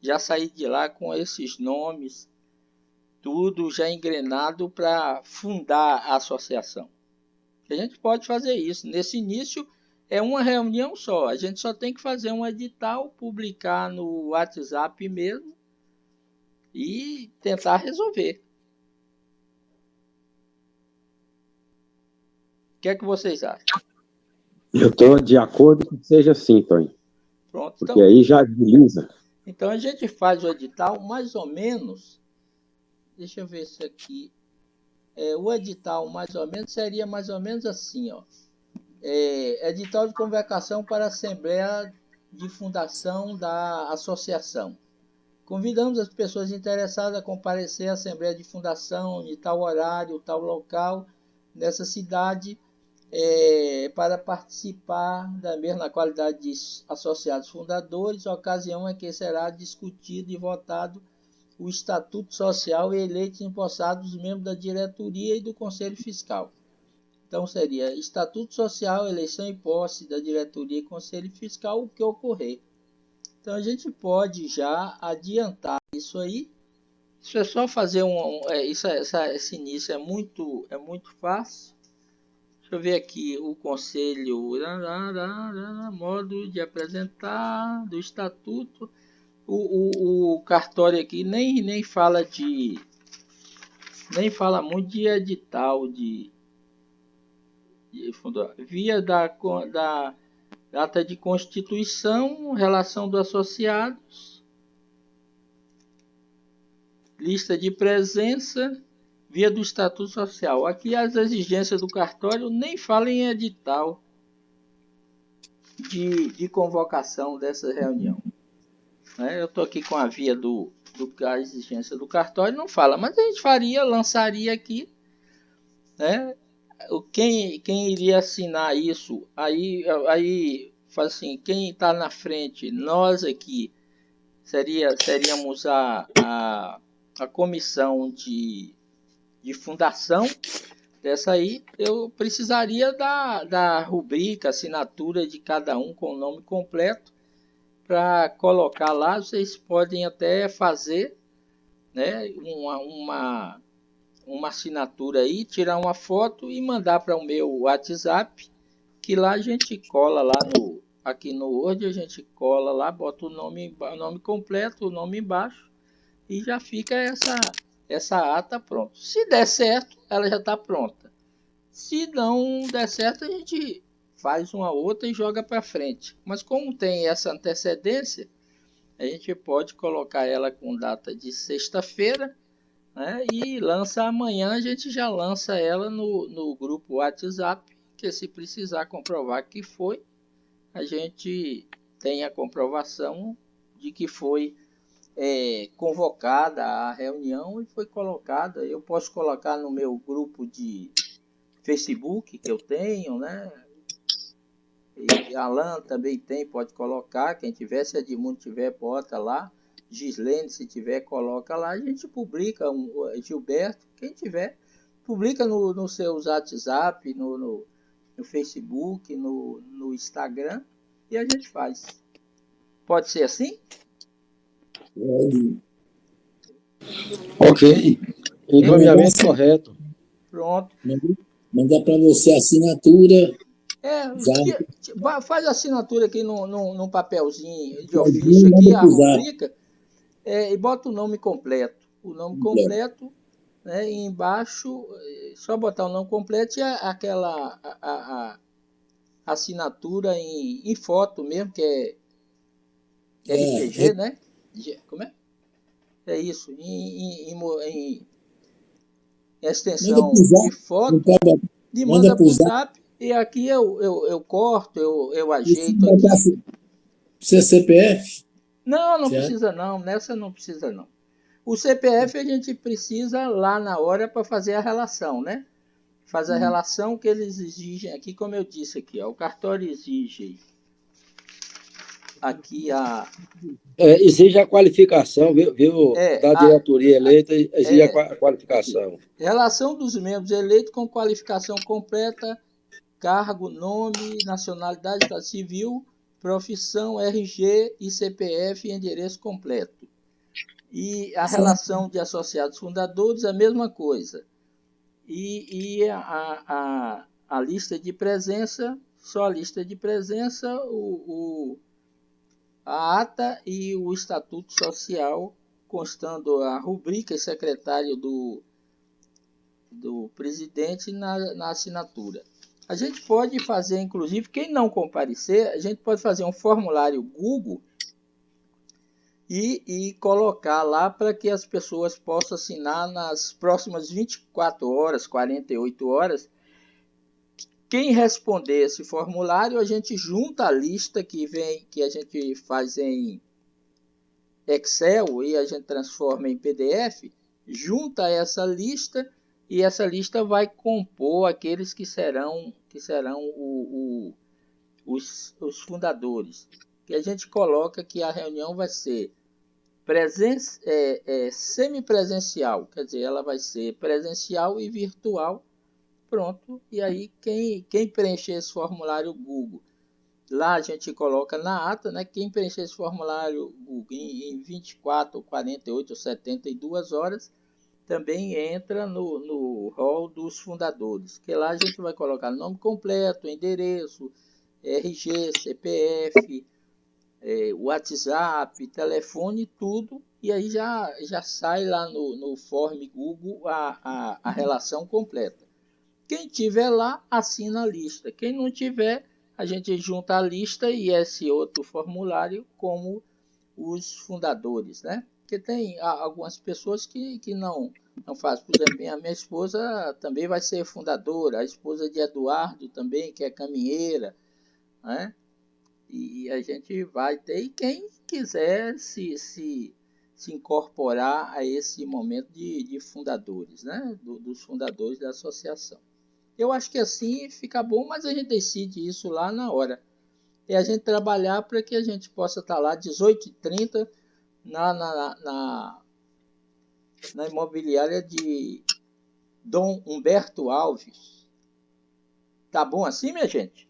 Speaker 1: já sair de lá com esses nomes, tudo já engrenado para fundar a associação? A gente pode fazer isso. Nesse início é uma reunião só. A gente só tem que fazer um edital, publicar no WhatsApp mesmo e tentar resolver. O que é que vocês acham?
Speaker 3: Eu estou de acordo que seja assim, Tony.
Speaker 1: Pronto.
Speaker 3: Porque então, aí já agiliza.
Speaker 1: Então a gente faz o edital mais ou menos. Deixa eu ver se aqui. O edital mais ou menos seria mais ou menos assim, ó. Edital de convocação para a Assembleia de Fundação da Associação. Convidamos as pessoas interessadas a comparecer à Assembleia de Fundação de tal horário, tal local, nessa cidade, para participar da mesma qualidade de associados fundadores, ocasião em que será discutido e votado o Estatuto Social e eleitos e empossados os membros da diretoria e do Conselho Fiscal. Então seria Estatuto Social, eleição e posse da diretoria e Conselho Fiscal, o que ocorrer. Então a gente pode já adiantar isso aí. Isso é só fazer esse início é muito fácil. Deixa eu ver aqui o conselho, modo de apresentar do estatuto. O cartório aqui nem fala muito de edital de via da data de constituição, relação dos associados, lista de presença, via do Estatuto Social. Aqui as exigências do cartório nem falam em edital de convocação dessa reunião. Eu estou aqui com a via a exigência do cartório, não fala, mas a gente lançaria aqui, né? Quem iria assinar isso? Aí faz assim, quem está na frente, nós aqui, seríamos a comissão de fundação dessa aí. Eu precisaria da rubrica, assinatura de cada um com o nome completo para colocar lá. Vocês podem até fazer, né, uma assinatura aí, tirar uma foto e mandar para o meu WhatsApp, que lá a gente cola lá aqui no Word, a gente cola lá, bota o nome completo, o nome embaixo, e já fica essa ata pronta. Se der certo, ela já está pronta. Se não der certo, a gente faz uma outra e joga para frente. Mas como tem essa antecedência, a gente pode colocar ela com data de sexta-feira, né, e lança amanhã. A gente já lança ela no grupo WhatsApp, que se precisar comprovar que foi, a gente tem a comprovação de que foi convocada a reunião e foi colocada. Eu posso colocar no meu grupo Facebook, que eu tenho, né? E Alan também tem, pode colocar. Quem tiver, se Edmundo tiver, bota lá. Gislene, se tiver, coloca lá. A gente publica, Gilberto, quem tiver, publica no seu WhatsApp, no Facebook, no Instagram, e a gente faz. Pode ser assim?
Speaker 2: Ok. Encaminhamento correto.
Speaker 1: Pronto.
Speaker 7: Mandar para você a assinatura.
Speaker 1: Faz a assinatura aqui num papelzinho de ofício aqui, a rubrica, e bota o nome completo. O nome completo, né, e embaixo, só botar o nome completo e aquela a assinatura em foto mesmo, que é RPG, né? Como é? É isso, em extensão de foto, e manda para o Zap, e aqui eu corto, eu ajeito aqui.
Speaker 7: Precisa CPF?
Speaker 1: Não precisa não, nessa não precisa não. O CPF a gente precisa lá na hora para fazer a relação, né? Faz a relação que eles exigem aqui, como eu disse aqui, ó, o cartório exige aqui
Speaker 2: exige a qualificação, viu? Da diretoria eleita, exige a qualificação.
Speaker 1: Relação dos membros eleitos com qualificação completa, cargo, nome, nacionalidade, estado civil, profissão, RG e CPF e endereço completo. E a relação de associados fundadores, a mesma coisa. E a lista de presença, só a lista de presença, a ata e o estatuto social, constando a rubrica e secretário do presidente na assinatura. A gente pode fazer, inclusive, quem não comparecer, a gente pode fazer um formulário Google e colocar lá para que as pessoas possam assinar nas próximas 24 horas, 48 horas. Quem responder esse formulário, a gente junta a lista que a gente faz em Excel e a gente transforma em PDF, junta essa lista e essa lista vai compor aqueles que serão os fundadores. Que a gente coloca que a reunião vai ser semipresencial, quer dizer, ela vai ser presencial e virtual. Pronto, e aí quem preencher esse formulário Google, lá a gente coloca na ata, né? Quem preencher esse formulário Google em 24, 48 ou 72 horas, também entra no hall dos fundadores, que lá a gente vai colocar nome completo, endereço, RG, CPF, WhatsApp, telefone, tudo, e aí já sai lá no form Google a relação completa. Quem tiver lá, assina a lista. Quem não tiver, a gente junta a lista e esse outro formulário como os fundadores, né? Porque tem algumas pessoas que não fazem. Por exemplo, a minha esposa também vai ser fundadora, a esposa de Eduardo também, que é caminheira, né? E a gente vai ter, e quem quiser se incorporar a esse momento de fundadores, né? Dos fundadores da associação. Eu acho que assim fica bom, mas a gente decide isso lá na hora. E a gente trabalhar para que a gente possa estar lá 18h30 na imobiliária de Dom Humberto Alves. Tá bom assim, minha gente?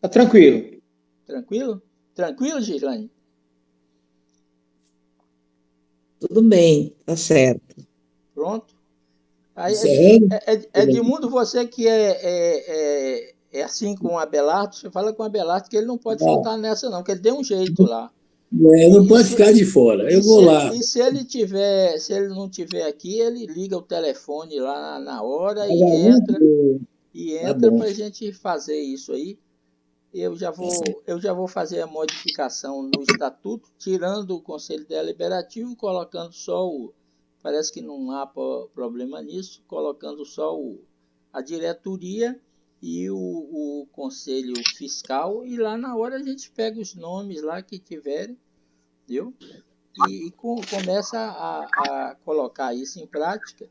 Speaker 4: Tá tranquilo.
Speaker 1: Tranquilo? Tranquilo, Gislaine?
Speaker 6: Tudo bem, tá certo.
Speaker 1: Pronto. Aí, Edmundo, você que é assim com o Abelardo, você fala com o Abelardo que ele não pode faltar nessa não, que ele deu um jeito lá.
Speaker 7: Não pode ficar de fora, eu vou lá.
Speaker 1: E se ele não tiver aqui, ele liga o telefone lá na hora e entra para a gente fazer isso aí. Eu já vou fazer a modificação no estatuto, tirando o Conselho Deliberativo, colocando só parece que não há problema nisso, colocando só a diretoria e o Conselho Fiscal, e lá na hora a gente pega os nomes lá que tiverem, viu? E começa a colocar isso em prática,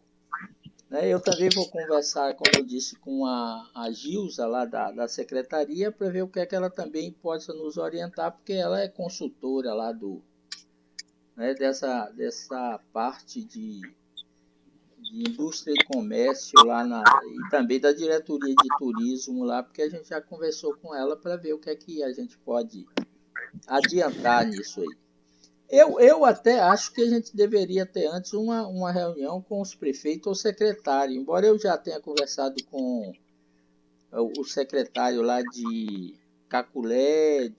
Speaker 1: Né? Eu também vou conversar, como eu disse, com a Gilza, lá da secretaria, para ver o que é que ela também possa nos orientar, porque ela é consultora lá né, dessa parte de indústria e comércio lá e também da diretoria de turismo lá, porque a gente já conversou com ela para ver o que é que a gente pode adiantar nisso aí. Eu até acho que a gente deveria ter antes uma reunião com os prefeitos ou secretário, embora eu já tenha conversado com o secretário lá de Caculé,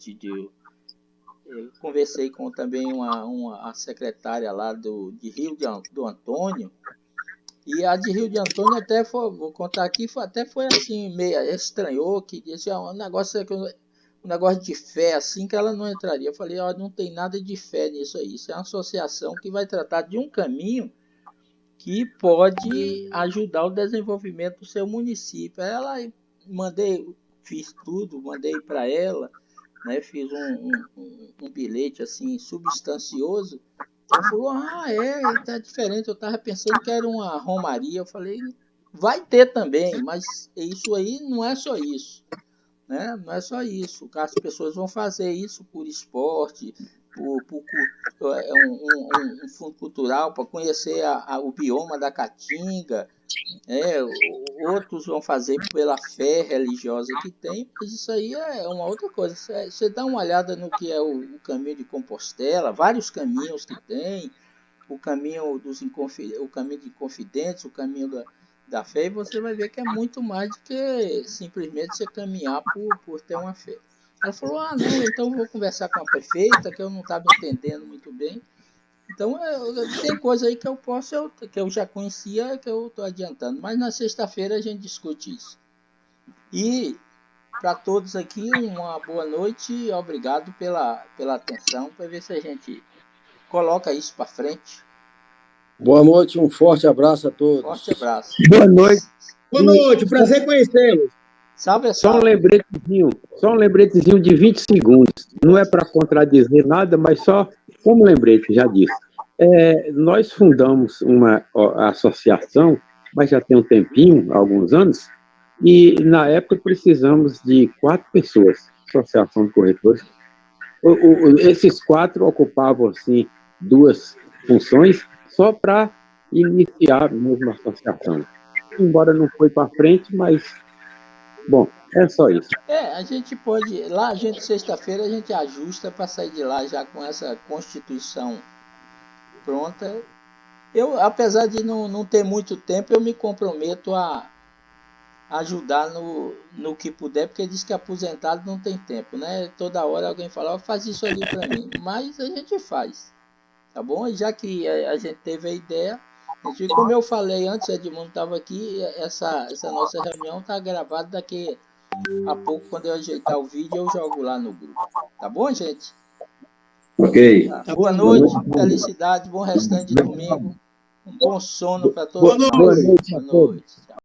Speaker 1: eu conversei com também a secretária lá de Rio do Antônio, e a de Rio de Antônio até vou contar aqui, até foi assim, meio estranhou, que disse um negócio de fé assim que ela não entraria. Eu falei, não tem nada de fé nisso aí, isso é uma associação que vai tratar de um caminho que pode ajudar o desenvolvimento do seu município. Ela fiz tudo, mandei para ela, né, fiz um bilhete assim substancioso. Ela falou, tá diferente, eu estava pensando que era uma romaria. Eu falei, vai ter também, mas isso aí não é só isso. Né? Não é só isso. As pessoas vão fazer isso por esporte, por um fundo cultural, para conhecer o bioma da Caatinga. Outros vão fazer pela fé religiosa que tem, mas isso aí é uma outra coisa. Você dá uma olhada no que é o caminho de Compostela, vários caminhos que tem, o caminho o caminho de Confidentes, o caminho da fé, e você vai ver que é muito mais do que simplesmente você caminhar por ter uma fé. Ela falou, não, então eu vou conversar com a prefeita, que eu não estava entendendo muito bem. Então, tem coisa aí que que eu já conhecia, que eu estou adiantando. Mas na sexta-feira a gente discute isso. E, para todos aqui, uma boa noite e obrigado pela atenção, para ver se a gente coloca isso para frente.
Speaker 2: Boa noite, um forte abraço a todos.
Speaker 1: Forte abraço.
Speaker 3: Boa noite.
Speaker 4: Boa noite, prazer conhecê-los.
Speaker 1: Salve,
Speaker 3: só um lembretezinho de 20 segundos. Não é para contradizer nada, mas só como lembrete, já disse. Nós fundamos uma associação, mas já tem um tempinho, alguns anos, e na época precisamos de 4 pessoas, associação de corretores. Esses 4 ocupavam assim 2 funções só para iniciar mesmo a associação. Embora não foi para frente, mas bom, é só isso.
Speaker 1: A gente pode, lá a gente sexta-feira a gente ajusta para sair de lá já com essa Constituição pronta. Eu, apesar de não ter muito tempo, eu me comprometo a ajudar no que puder, porque diz que aposentado não tem tempo, né? Toda hora alguém fala, faz isso ali para mim, mas a gente faz, tá bom? E já que a gente teve a ideia, como eu falei antes, Edmundo estava aqui, essa nossa reunião está gravada daqui a pouco, quando eu ajeitar o vídeo, eu jogo lá no grupo, tá bom, gente?
Speaker 5: Ok.
Speaker 1: Tá. Boa noite, felicidade, bom restante de domingo, um bom sono para todos.
Speaker 3: Boa noite.
Speaker 1: Boa noite.